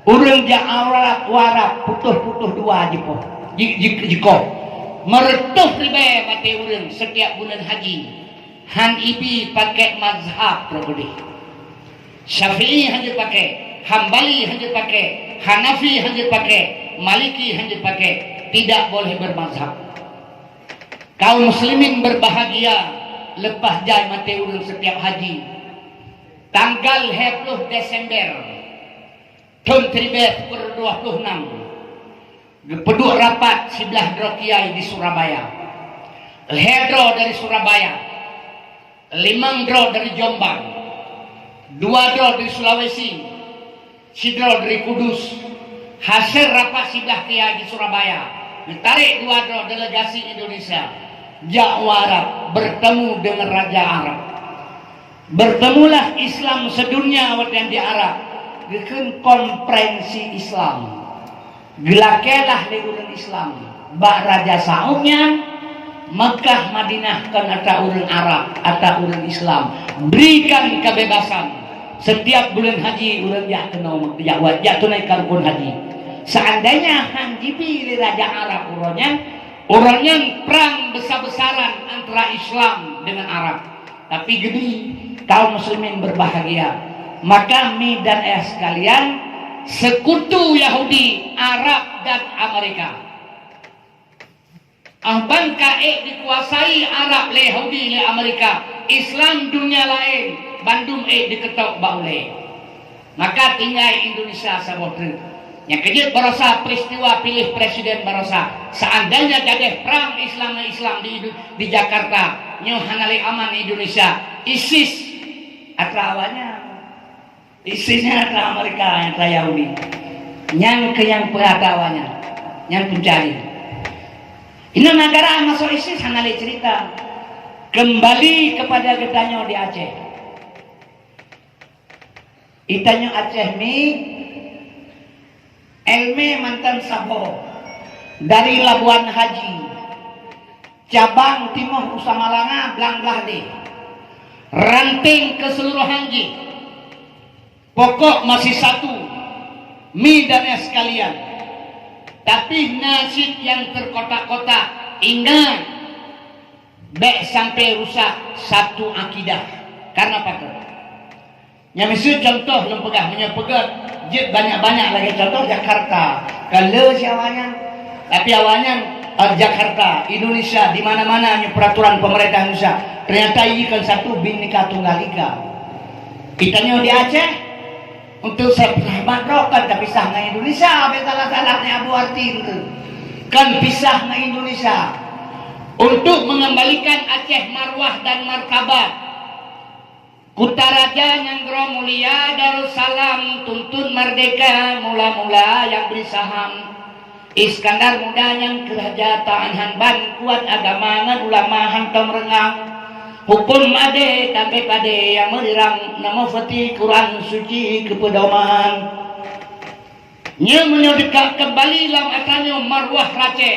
Urang ja'arat warap putuh-putuh dua jipo jiko meretuh ribe mati urang setiap bulan haji. Han ibi pakai mazhab progodi, Syafi'i hanya pakai, Hambali hanya pakai, Hanafi hanya pakai, Maliki hanya pakai. Tidak boleh bermazhab. Kaum muslimin berbahagia lepas jai mati urang setiap haji. Tanggal 20 Desember tahun 2026 peduk rapat sebelah dro kiai di Surabaya, hedro dari Surabaya, 5 dro dari Jombang, 2 dro dari Sulawesi, sidro dari Kudus. Hasil rapat sebelah kiai di Surabaya ditarik 2 dro delegasi Indonesia Ja'warab bertemu dengan Raja Arab. Bertemulah Islam sedunia waktu di Arab. Bikin konferensi Islam, gelakelah leguran Islam, bak Raja Saumnya, Mekah Madinah kan ada orang Arab, ada orang Islam, berikan kebebasan. Setiap bulan haji orang ya kena wajah tunaikan pun haji. Seandainya haji pilih Raja Arab orangnya perang besar-besaran antara Islam dengan Arab, tapi gede kaum muslimin berbahagia. Maka mi dan sekalian, sekutu Yahudi, Arab dan Amerika. Amban kae dikuasai Arab le Yahudi le Amerika, Islam dunia lain, Bandung diketok baule. Maka tinggal Indonesia sabotri. Yang kedua barosa peristiwa pilih presiden barosa. Seandainya jadi perang Islam di Jakarta, nyohanali aman Indonesia, ISIS atrawanya. Isinya adalah Amerika yang Yahudi, yang pengetahuannya, yang pencari. Ini negara masuk ISIS hanali cerita kembali kepada getanyo di Aceh. Itanyo Aceh mi Elme mantan Sabo dari Labuan Haji, cabang Timur Nusa Malanga Blanglah deh, ranting keseluruhan. Pokok masih satu, mi dan sekalian. Tapi nasib yang terkotak-kotak, ingat, bek sampai rusak satu akidah. Karena apa tu? Yang misal contoh lempegah, menyepegat, jid banyak-banyak lagi contoh Jakarta. Kalau siawanya, tapi awalnya Jakarta, Indonesia, di mana-mana peraturan pemerintah Indonesia. Ternyata ini kan satu Bhinneka Tunggal Ika. Kitanya di Aceh. Untuk sahabat rokan tak pisah dengan Indonesia, salah-salahnya Abu Artin kan pisah dengan Indonesia untuk mengembalikan Aceh marwah dan martabat. Kutaraja Nyanggro Mulia Darussalam tuntun merdeka mula-mula yang beri saham. Iskandar Muda yang kerajaan Hanban kuat agama ngan ulama hantam rengang. Hukum ade tapi pade yang merirang nama fati Quran suci kepedoman. Nya menyodeka kembali lam atanyo marwah Aceh.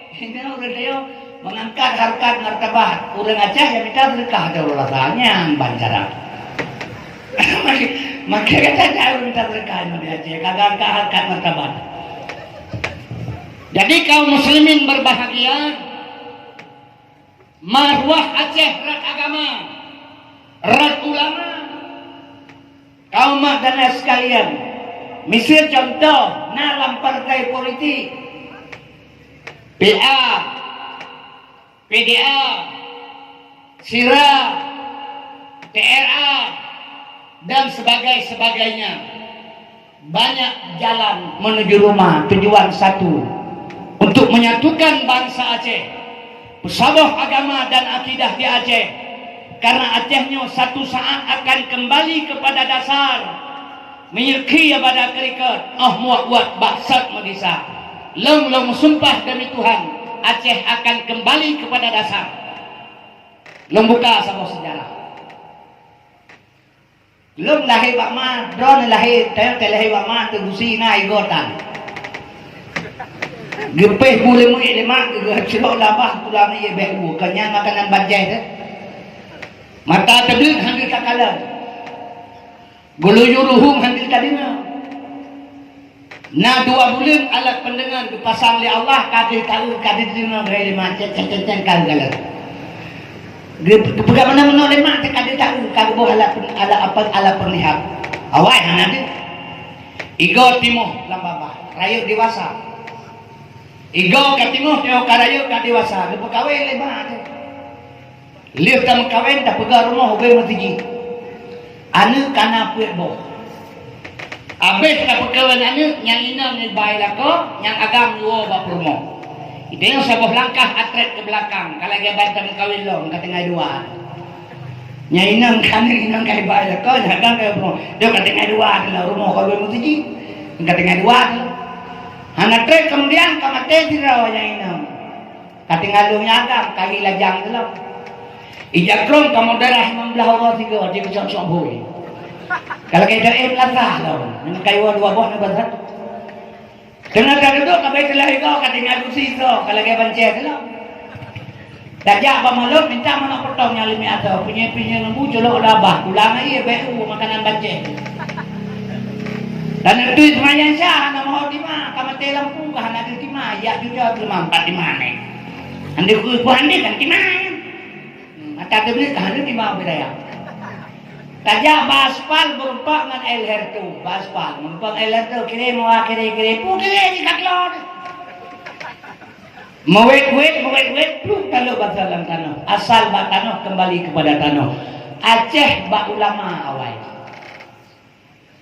Hingga urang dia mengangkat harkat martabat urang Aceh yang minta berkah daulatannya bancara. Maka kata dia minta berkah di Aceh kagak angkat harkat martabat. Jadi kaum muslimin berbahagia. Marwah Aceh rat agama, rat ulama, kaum dan sekalian. Misal contoh dalam partai politik PA, PDA, SIRA, TRA dan sebagainya. Banyak jalan menuju rumah, tujuan satu untuk menyatukan bangsa Aceh. Pesaboh agama dan akidah di Aceh, karena Acehnya satu saat akan kembali kepada dasar menyekhi pada kerikut muak buat baksat magisa long sumpah demi Tuhan Aceh akan kembali kepada dasar. Long buka sebuah sejarah. Long lahir bakma drone lahir lahir bakma tu gusi na igotan gepeh boleh mu lemak ke celok labah pulang ye behu kanya makanan bajai tu mata tebel hamil kakalan guluyuruhum hamil kadina na 2 bulan alat pendengar dipasang oleh Allah kadir tahu kadir dina dari macet cecen kagalan pegang mana-mana lemak kadir tahu kago alat perlihat awai nanti igo timoh lambaba rayu dewasa igo katimoh teo karayu ka dewasa dipekawin lemak lihat kamu kawin dah pegang rumah hobi matiji anu kana puet boh abis ka pekawan anu yang inam ni baik lako yang agam yuo ba rumah itu yang sebuah langkah atret ke belakang kalau dia bantam kawin long ka tengah dua yang inam kan inam kai baik lako yang agam kai rumah dia ka tengah dua adalah rumah hobi matiji ka tengah dua anak trek kemudian ka mate dirawa yang inam ka tengah lu agam kai lajang dalam ijakron kamu darah membelah Allah tiga dia kecok-cok boy. Kalau kita latah loh, dengan kayu 2 buah nak berat. Dengan tak duduk kabai telah ikau katinga dusi tu, kalau kita bancet loh. Dajak apa malam minta mana potong yang limi atau punya lembu colok labah, ulang aja behu makanan bancet. Dan itu semuanya sah, nama mau di mana? Kamu lampu kah nak di mana? Ya juga belum 4 di mana? Andi ku andi kan di mana? Mata tu beli kahana di mana beraya? Tajak baspal berumpak dengan elher tu, baspal. Merupak elher tu kiri mau kiri pu kiri di kaklon. Mewet, pluk kalau batalan tanah. Asal bak tanah kembali kepada tanah. Aceh bak ulama awal.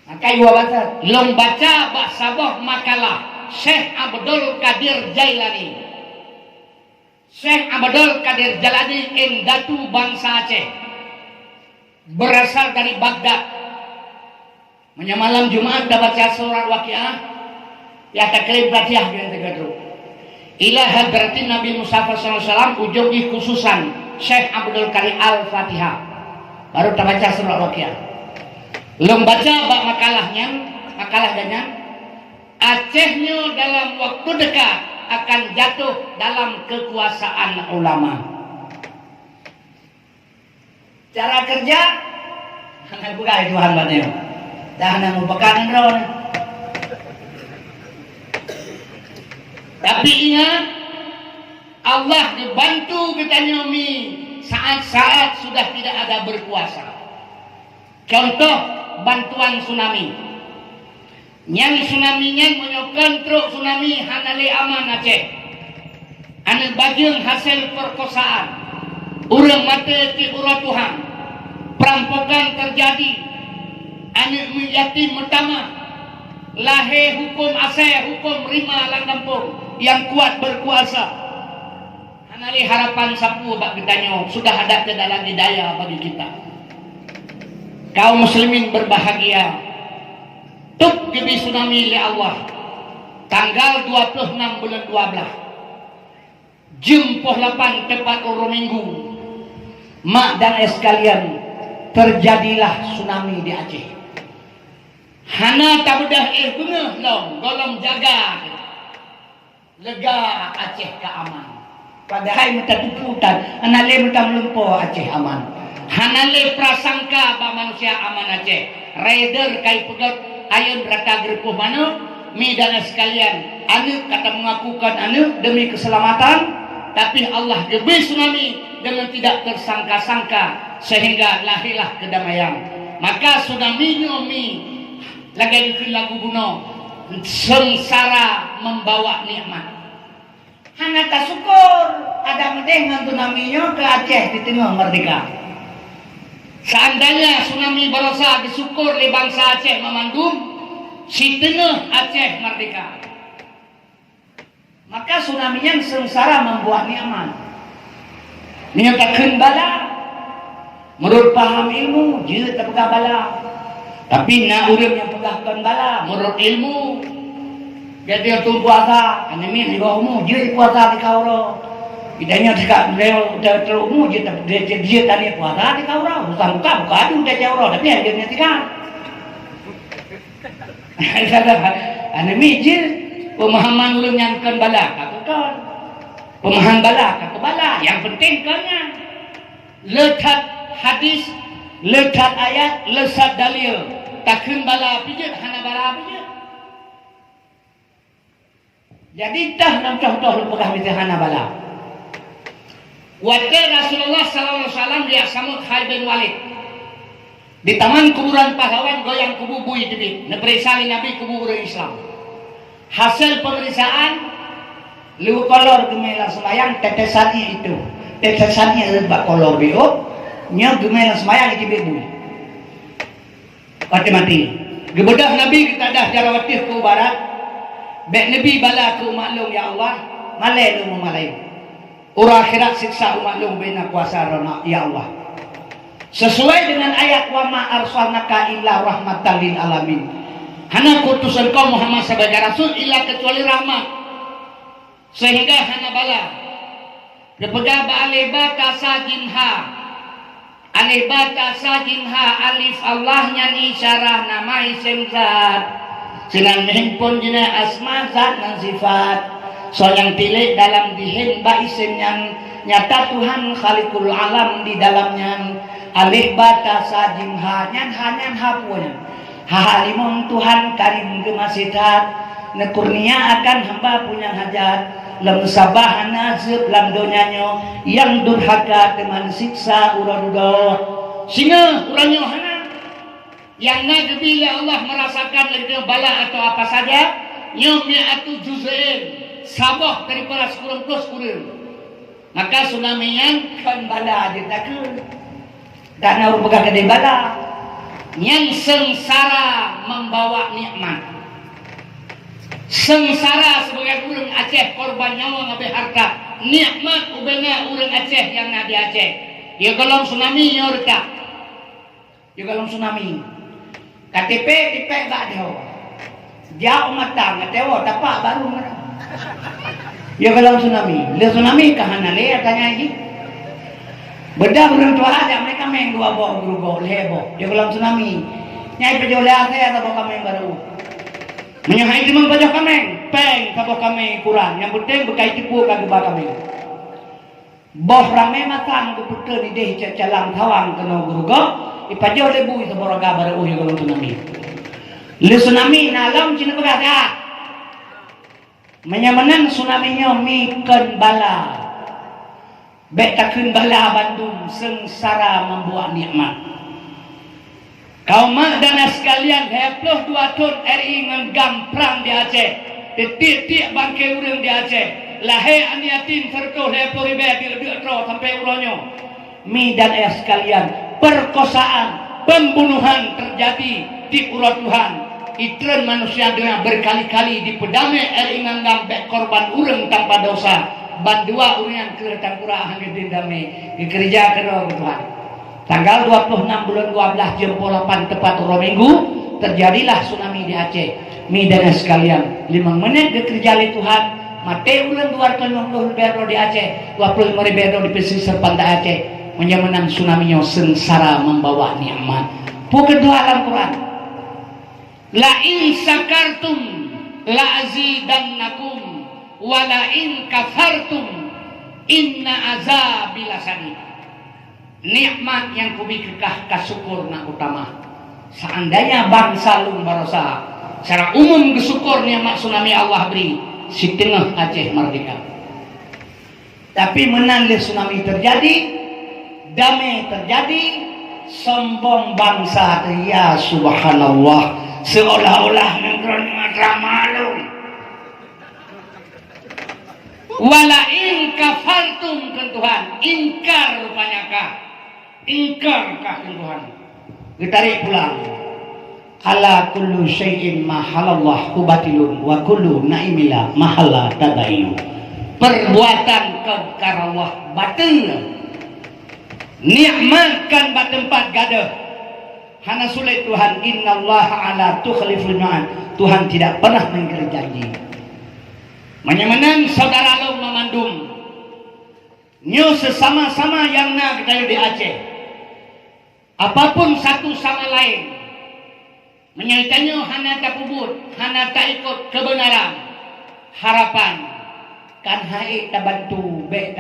Maka iwa baca, long baca bak sabah makalah Syekh Abdul Qadir Jailani. Syekh Abdul Qadir Jailani endatu bangsa Aceh. Berasal dari Baghdad. Menyamalam Jumat dah baca surat Waqiah. Ya takrim Fatihah dengan tegadru. Ila hadratin Nabi Mustafa SAW ujung khususan Syekh Abdul Qadir Al-Fatihah. Baru tak baca surat Waqiah. Belum baca bak makalahnya Acehnya dalam waktu dekat akan jatuh dalam kekuasaan ulama. Cara kerja bukan Tuhan batnya. Dah nak merupakan drone. Tapi ingat Allah dibantu kita nyomi saat-saat sudah tidak ada berkuasa. Contoh bantuan tsunami. Yang tsunami-nya menyokong truk tsunami hanali aman Aceh. Anu bajeng hasil perkosaan. Urang mati ti urang Tuhan. Perampokan terjadi. Anak yatim pertama. Lahir hukum aseh, hukum rima lang kampung. Yang kuat berkuasa. Hanali harapan sapu bak kitanya sudah ada ke dalam hidayah bagi kita. Kaum muslimin berbahagia. Tuk gibi tsunami li Allah. Tanggal 26 bulan 12. Jam 8 tepat urung minggu. Mak dan ayah sekalian, terjadilah tsunami di Aceh. Hana tak bedah bengah long, golong jaga. Lega Aceh ke aman. Padahal minta tuputan, anale minta melumpur Aceh aman. Hanale prasangka ba manusia aman Aceh. Raider kai pegat ayun rata gerpuh mana? Mi dan ayah sekalian, anu kata mengakukan anu demi keselamatan. Tapi Allah gebis tsunami dengan tidak tersangka-sangka sehingga lahirlah kedamaian. Maka tsunami nyomi lagi dikir lagu buno sengsara membawa nikmat. Hanya tak syukur ada mendengar tsunami-nya ke Aceh di tengah merdeka. Seandainya tsunami berasa disyukur oleh bangsa Aceh memandum si tengah Aceh merdeka. Maka tsunami-nya sengsara membuat nikmat. Menyatakan bala. Menurut paham ilmu, dia tak pegang bala. Tapi nak urang yang bahkan bala menurut ilmu jadi tu puasa anemi di bawahmu je puasa di kauro idanya dekat beliau terummu je dia tadi puasa di kauro buka ada udah kauro tapi dia nyatikan anemi je pemahaman ulun nyangkan bala katakan pemahaman bala kata bala yang penting kanya lekat hadis lekat ayat lesat dalil takkan bala pijat hana bala pijat jadi tah nam contoh lu pegah mesti hana bala waktu Rasulullah SAW dia samut Khalid bin Walid di taman kuburan pahlawan goyang kubu bui tebik neperisali Nabi kubu orang Islam hasil pemeriksaan lu kolor gemela semayang tetesannya itu tetesannya rebak kolor biru nya gemela semayang itu bui mati gebedah Nabi kita dah jarawatih ke barat bek Nabi bala ke maklum ya Allah malai lu malai ura akhirat siksa maklum bina kuasa rona ya Allah sesuai dengan ayat wa ma arsalnaka illa rahmatan lil alamin hana kutusan kau Muhammad sebagai rasul illa kecuali rahmat sehingga hana bala depegah ba'alibata sajinha alibata sajinha alif Allah nyani syarah nama isim zat sinan handphone jina asma zat dan sifat so yang tilik dalam dihin ba isim yang nyata Tuhan Khaliqul alam di dalamnya alif bata sajinha nyan hanyan hapunya halimun Tuhan karim gemasitat nekurnia akan hamba punya hajat lam sabah nazib lam donyanya yang durhaka teman siksa uradudah singa urangnya hana yang nabi bila Allah merasakan lebih bala atau apa saja nyomnya atau juz'in sabah daripada sekurang plus kurang maka tsunami yang kan bala ditakun dan orang pegang gede bala yang sengsara membawa nikmat sengsara sebagai orang Aceh korban nyawa ngabe harta nikmat ubena orang Aceh yang nadi Aceh ya kalau tsunami nyorta ya kalau tsunami KTP dipek gak dewa jauh mata nggak dewa tapak baru merah ya kalau tsunami le tsunami kahana le tanya lagi beda orang tua aja mereka main dua bawa guru lebo ya kalau tsunami nyai pejoleh saya atau kami baru menyahai cuma pajak kami peng kabah kami kurang yang penting bekai tipu kagak kami boh rame makan ke putra di deh calang tawang kena gurugo ipajau lebu itu boroga baru ya kalau tsunami le tsunami nalam cina berada menyamanan tsunami-nya mikan bala bek takun bala Bandung sengsara membuat nikmat kaum mak dan sekalian 22 tahun RI ngegam perang di Aceh titik-titik bangkai urang di Aceh lahir aniatin serta lepo ribe di tro sampai uronyo mi dan sekalian perkosaan pembunuhan terjadi di urat Tuhan itren manusia dengan berkali-kali dipedame RI ngegam bek korban urang tanpa dosa bandua urian kelihatan kurang hangge dindame dikerja kedua Tuhan tanggal 26 bulan 12 jam 8 tepat urang minggu terjadilah tsunami di Aceh mi dan sekalian 5 menit dikerja oleh Tuhan mate ulang 250 bero di Aceh 25 bero di pesisir pantai Aceh menyamanan tsunami-nya sengsara membawa nikmat pukul kedua alam Quran la in sakartum la azidannakum wa la in kafartum inna azabi lasadid nikmat yang kubikah kasyukur nak utama seandainya bangsa lung barosa secara umum kesyukur nikmat tsunami Allah beri si tengah Aceh merdeka tapi menanggil tsunami terjadi damai terjadi sombong bangsa ya subhanallah seolah-olah negara malu wala in kafartum kan Tuhan ingkar rupanya kah ingkar kah kan Tuhan ditarik pulang ala kullu syai'in mahalallah kubatilun wa kullu naimila mahala tadayu perbuatan kekarallah batil nikmat kan bat tempat gadah hana sulit Tuhan, innallaha ala tukhliful mi'ad. Tuhan tidak pernah mengingkari janji. Menyamanan saudara lo memandum nyo sesama-sama yang nak kita di Aceh. Apapun satu sama lain menyaitannya hana tak pubut, hana tak ikut kebenaran, harapan kan hai tak bantu, baik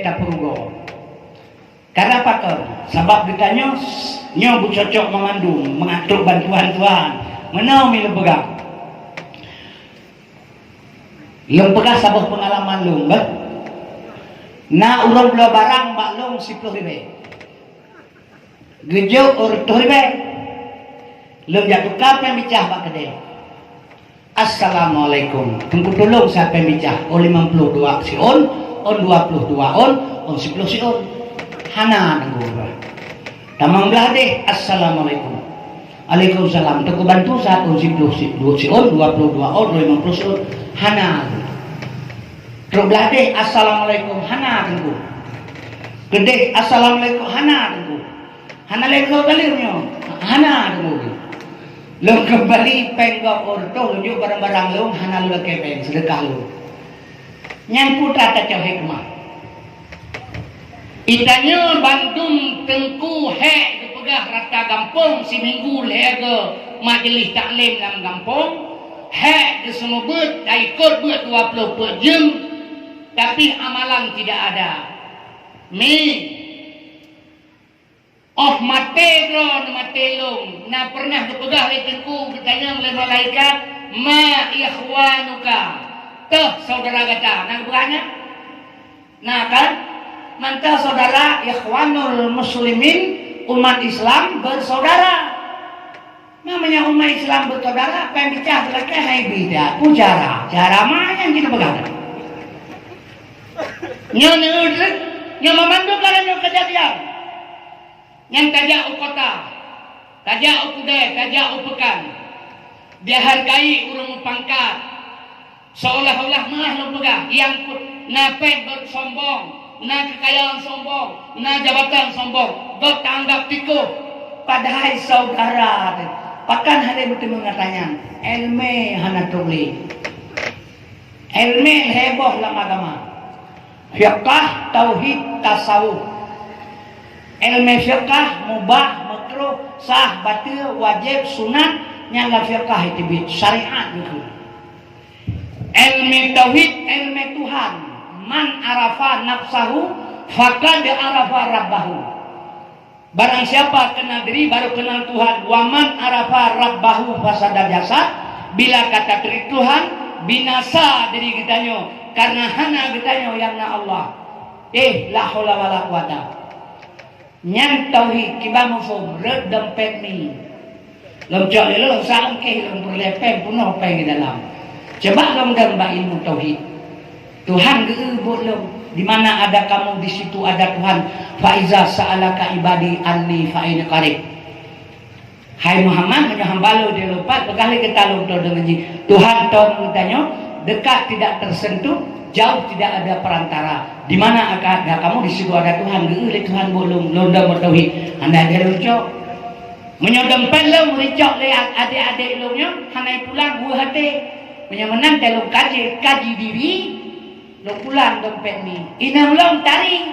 tak perugo. Karena apa kau? Sebab ditanya nyo bercocok memandum, mengatur bantuan Tuhan. Menau mi lempegang. Lempegang sabah pengalaman lum, bah. Na urang bela barang baklong 10.000. Gejo or 10.000. Lum jatuh kapan bicah bak kedai. Assalamualaikum. Tunggu tolong siapa yang bicah. Oh 52 si on 22 on 10 si on. Hana nunggu. Tamang belah deh. Assalamualaikum. Waalaikumsalam. Tunggu bantu saat on 10 si on 22 on 50 si on. Hana. Terus belah deh. Assalamualaikum. Hana tunggu. Gede. Assalamualaikum. Hana tunggu. Hana lego kalirnya. Hana tunggu. Lo kembali penggok orto lunjuk barang-barang lo hana lo kepeng sedekah lo. Nyang putra tak hikmah. Itanya Bandung Tengku hek dipegah rata kampung si minggu lege majlis taklim dalam kampung hek di semua buat ikut buat 20 per jam tapi amalan tidak ada. Oh mate dron mate long na pernah dipegah oleh tengku ditanya oleh malaikat ma ikhwanuka tuh saudara kata nang beranya nah kan mantap saudara ikhwanul muslimin umat Islam bersaudara namanya umat Islam bersaudara apa yang bicara lagi hai beda pujara cara mana yang kita pegang nyo memandu karena kejadian yang tajak kota, tajak kudai, tajak pekan. Dia hargai urang pangkat. Seolah-olah mah lo pegang yang napet bersombong, na kekayaan sombong, na jabatan sombong, bertanggap tikuh. Padahal saudara, pakan hari betul mengatakan, elme hana tuli, elme heboh dalam agama, fiqh, tauhid, tasawuf. Ilmu fiqh mubah, makruh, sah, batil, wajib, sunat, nyangga fiqh itu syariat itu. Ilmu tauhid, ilmu Tuhan. Man arafa nafsahu faqad arafa rabbahu. Barang siapa kenal diri baru kenal Tuhan. Wa man arafa rabbahu fasada jasad. Bila kata diri Tuhan binasa diri kitanya karena hana kitanya yang na Allah. La haula wala quwata. Nyang tauhid kiba mufum red dompet ni lomcok lelo salam ke lom berlepen puno pe di dalam coba lom gambar ilmu tauhid Tuhan geubut lom di mana ada kamu di situ ada Tuhan faiza sa'alaka ibadi anni fa'in qarib hai Muhammad hanya hamba lo dia lupa bekali kita lom to dengan Tuhan to bertanya dekat tidak tersentuh jauh tidak ada perantara. Di mana ada kamu di situ ada Tuhan. Geulih Tuhan bolong londa bertauhid. Anda ada lucok. Menyodempel lo mericok le adik-adik lo nya hanai pulang buah hati. Menyamenan telung kaji diri lo pulang dompet ni. Inam lo taring.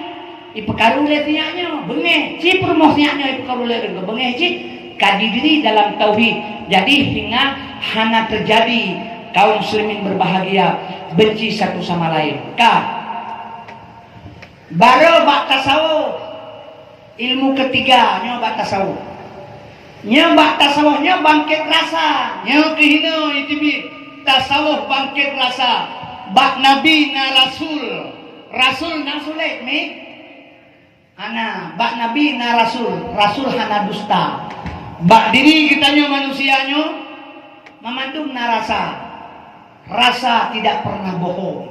Ipekaru le tiaknya bengeh. Ci promosinya ipekaru le renggo bengeh ci kaji diri dalam tauhid. Jadi hingga hana terjadi kaum muslimin berbahagia benci satu sama lain. Baru bak tasawuf ilmu ketiga nyo bak tasawuf. Nyo bak tasawuf nyo bangkit rasa. Nyo kehino itibit tasawuf bangkit rasa. Bak nabi na rasul. Rasul na sulit mi. Ana bak nabi na rasul. Rasul hana dusta. Bak diri kita nyo manusia nyo memandung na rasa. Rasa tidak pernah bohong.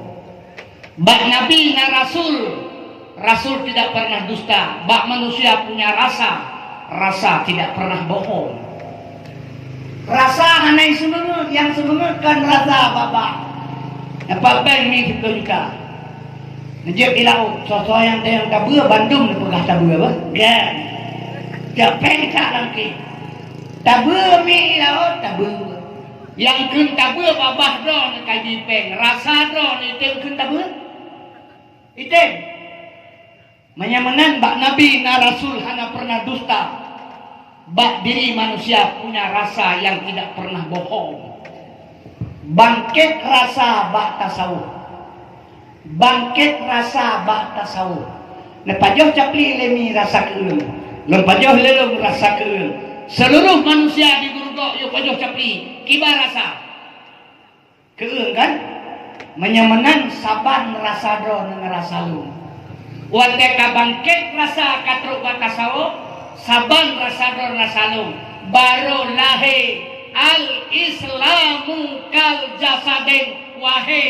Bak nabi na rasul. Rasul tidak pernah dusta. Bak manusia punya rasa. Rasa tidak pernah bohong. Rasa hanai semengut. Yang semengut kan rasa bapak. Apa ini kita juga. Najib ilau. Sosok yang tabua Bandung ni pegah tabua apa? Kan. Japeng tak lagi. Tabe mi laut tabe. Yang kun tabe babah do kaji peng, rasa do item kun tabe. Item. Menyamanan bak Nabi na Rasul hana pernah dusta. Bak diri manusia punya rasa yang tidak pernah bohong. Bangkit rasa bak tasawuf. Bangkit rasa bak tasawuf. Lepajoh capli lemi rasa keung. Lepajoh lelong rasa keung. Seluruh manusia di Gurugok yo pajoh capli kibar rasa. Keung kan? Menyamanan saban rasa do dengan rasa lu. Wateka bangkit rasa katruk batasawo saban rasa dor rasalum baru lahe al islamu kal jasadin wahe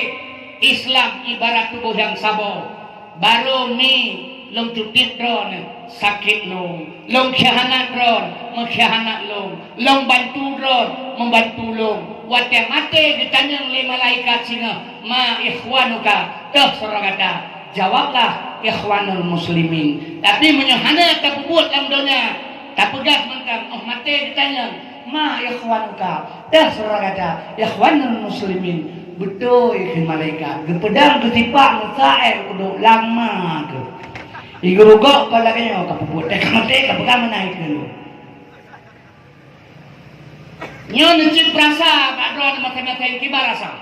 Islam ibarat tubuh yang sabo baru mi long tutit dron sakit long khianat dron mengkhianat long bantu dron membantu long wate mate ditanya oleh malaikat singa ma ikhwanuka teh suragata jawablah ikhwanul muslimin. Tapi menyohana tak buat dalam dunia. Tak pegas mentang. Oh mati ditanya. Ma ikhwanuka. Dah surah kata. Ikhwanul muslimin. Betul ikhwan malaikat. Gepedang ketipak musa'i kuduk lama ke. Igurugok palaganya. Kapubuat. Tak mati kapegang menaik dulu. Nyo necip rasa. Kadang mata-mata yang kibar rasa.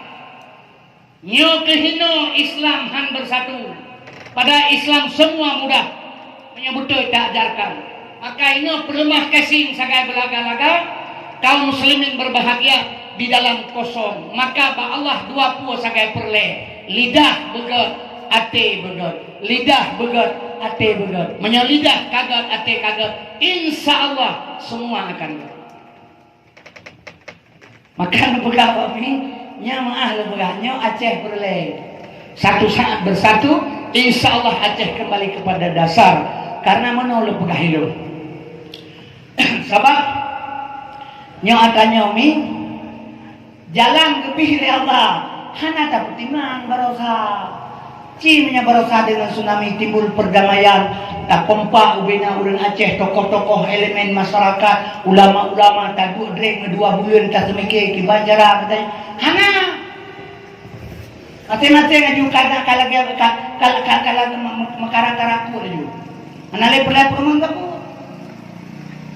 Nyo kehino Islam han bersatu. Pada Islam semua mudah menyebutkan tak ajarkan. Maka ini perlemah kasing sagai belaga-laga kaum muslimin berbahagia di dalam kosong. Maka ba Allah 20 sagai perle. Lidah begot, ate begot. Lidah begot, ate begot. Menyelidah kaget, ate kaget. Insya Allah semua akan begot. Maka begat kami nya maah lebegahnya Aceh perle. Satu saat bersatu, insya Allah Aceh kembali kepada dasar karena menolak pegahilu. Sebab nyo atanya mi jalan kepih oleh Allah hana tak timang barosa cimnya barosa dengan tsunami timbul perdamaian tak kompak ubina urang Aceh tokoh-tokoh elemen masyarakat ulama-ulama tak drek ngedua bulan tak semike kibanjara katanya hana mati-mati ngaju kalau makarang-karangku aju. Manale pelai permang kapu.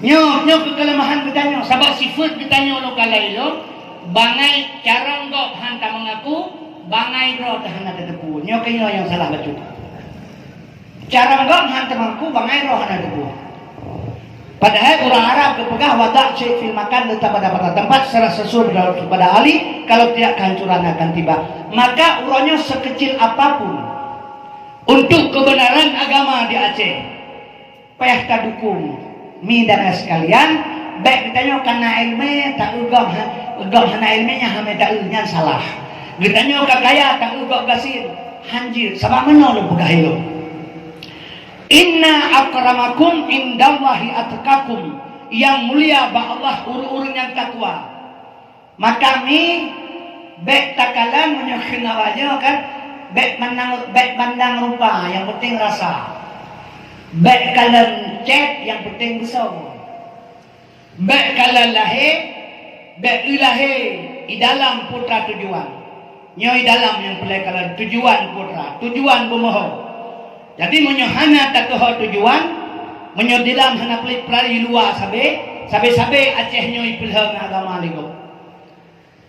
Nyo ke kelemahan kita nyo. Sabab sifat kita nyo lo kalailo. Bangai carang gok hanta mengaku. Bangai roh tahan ada debu. Nyo ke nyo yang salah baca. Carang gok hanta mengaku. Bangai roh hanta debu. Padahal orang Arab kepegah wadak syekh fil makan letak pada tempat secara sesuai kepada ahli kalau tidak kehancuran akan tiba. Maka urangnya sekecil apapun untuk kebenaran agama di Aceh payah tak dukung mi dan sekalian baik ditanya karena ilmu tak ugam hana ilmunya hame tak nyan salah ditanya kakaya tak ugam gasir hanjir sama menolak begahilo. Inna akramakum indallahi atqakum yang mulia ba Allah urun yang takwa. Maka mi bek takalan menyokina wajah kan bek pandang rupa yang penting rasa. Bek kalan cek yang penting besar. Bek kalan lahe bek ilahe di dalam putra tujuan. Nyoi dalam yang pelai kalan tujuan putra, tujuan bumoho. Jadi menyohana tak keho tujuan, menyodilam hana pelit pelari luar sabe Aceh nyoi pilih agama ligo.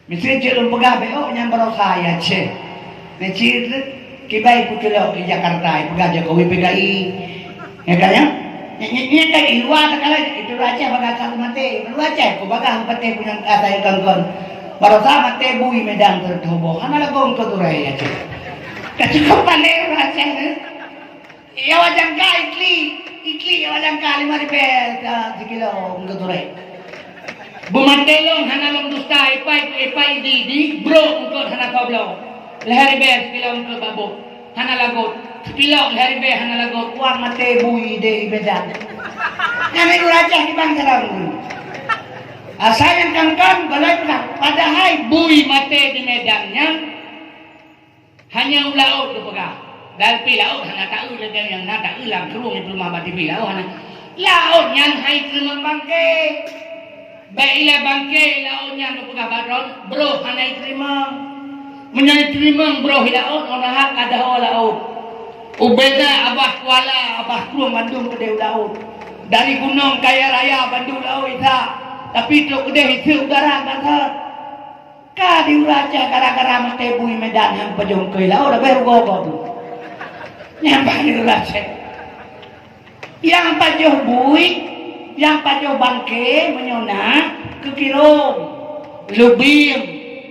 Mesti celung pegah beo yang berusaha ya Aceh. Necir kibai putelo di Jakarta, pegah Jokowi PKI. Ya kan ya? Nya kan di luar takala itu Aceh baga kali mate, lu Aceh ko baga pate punya kata yang kangkon. Berusaha mate bui Medan terdobo. Hana lagong to turai Aceh. Kecukupan Aceh. Ya wajan ka ikli ya wajan ka 5 ribu kilo untuk turai. Bumantelong hanalong dusta ipai di bro untuk hana pablo. Lehari be kilo untuk babo. Hana lagot. Kilo lehari be hana lagot. Uang mate bui de Medan. Kami raja di bangsa dulu. Asal yang kangkang balai padahal bui mate di Medannya hanya ulaut dipegah. Dal pilau hana tak ulang yang nada ulang kerung itu mah bati pilau hana laut yang hai kerumang bangke Baiklah bangke laonnya nu pegah baron, bro hanai terima. Menyai terima bro hilaon orang hak ada laut. Ubeda abah kuala, abah keluar Bandung ke laut. Dari gunung kaya raya Bandung laut itu. Tapi tu gede itu udara banget. Ka diuraca gara-gara mate bui Medan yang pejong ke laut dah baru gogo tu. Nyampak diuraca. Yang pajoh bui, yang pajoh bangke menyona ke Kirong, Lubim,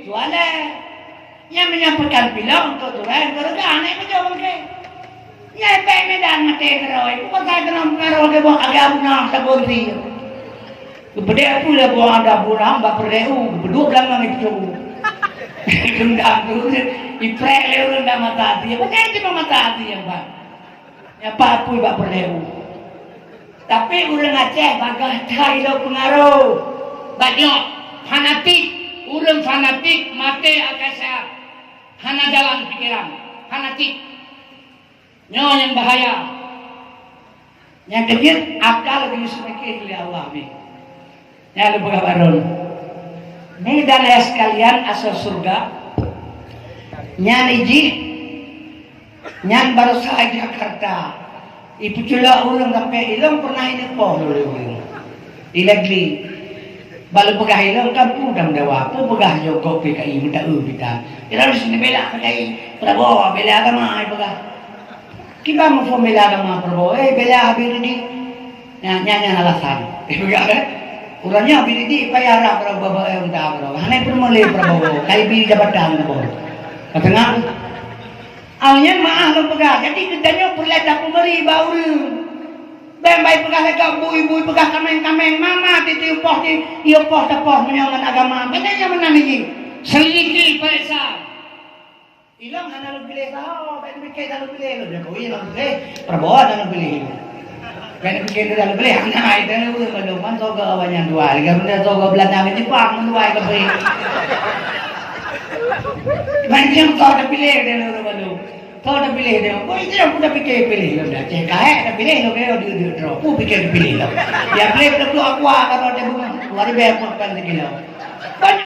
jualan. Yang menyampaikan bilang untuk turai berga aneh pajoh bangke. Nyampe Medan mate keroy, bukan saya kenal keroy ke bawah agak bunang sabunti. Kepada pula buang ada bunang bak berdeu, berdua belakang itu. Rendang tu, iprek leu rendang mata hati. Bukan cuma mata hati yang pak. Yang pak pun bak berdeu. Tapi orang Aceh bagah cai lo pengaruh. Banyak fanatik, orang fanatik mate akasa. Hana jalan pikiran, fanatik. Nyo yang bahaya. Yang kecil akal lebih sedikit oleh Allah ni. Yang lebih baron. Ni dan ya sekalian asal surga. Nyan iji, nyan baru saya Jakarta. Ibu cula ulang sampai hilang pernah ini poh dulu ulang. Ilagli. Balu pegah hilang kan udang dewa. Pu pegah joko PKI minta kita. Kita harus bela PKI. Prabowo bela agama ai pegah. Kita mau bela agama Prabowo. Bela habis ini. Nyanyi alasan. Pegah kan? Urangnya habis ini payah Prabowo unta Prabowo. Hanya permule Prabowo. Kai bi jabatan Prabowo. Katanya awalnya maaf lo pegah, jadi kedanya perleta pemberi baru. Bembai pegah leka bui pegah kameng mama titi upoh di iopoh tepoh menyaman agama. Benarnya menang ini. Seliki paisa. Ilang hana lo pilih sao, ben pikir dah lo pilih lo Jokowi lo pilih, Prabowo dah lo pilih. Ben pikir dah lo pilih, hana itu lo kalau man soga awannya dua, liga benda soga Belanda ni pak menduai ke pilih. Macam kau dah pilih dia lalu. Kau dah pilih dia. Kau itu yang dah pilih lo dah. Cek dah pilih lo dia drop. Aku pilih lo. Dia pilih tu aku kalau dia bukan. Wari bayar makan lagi lo.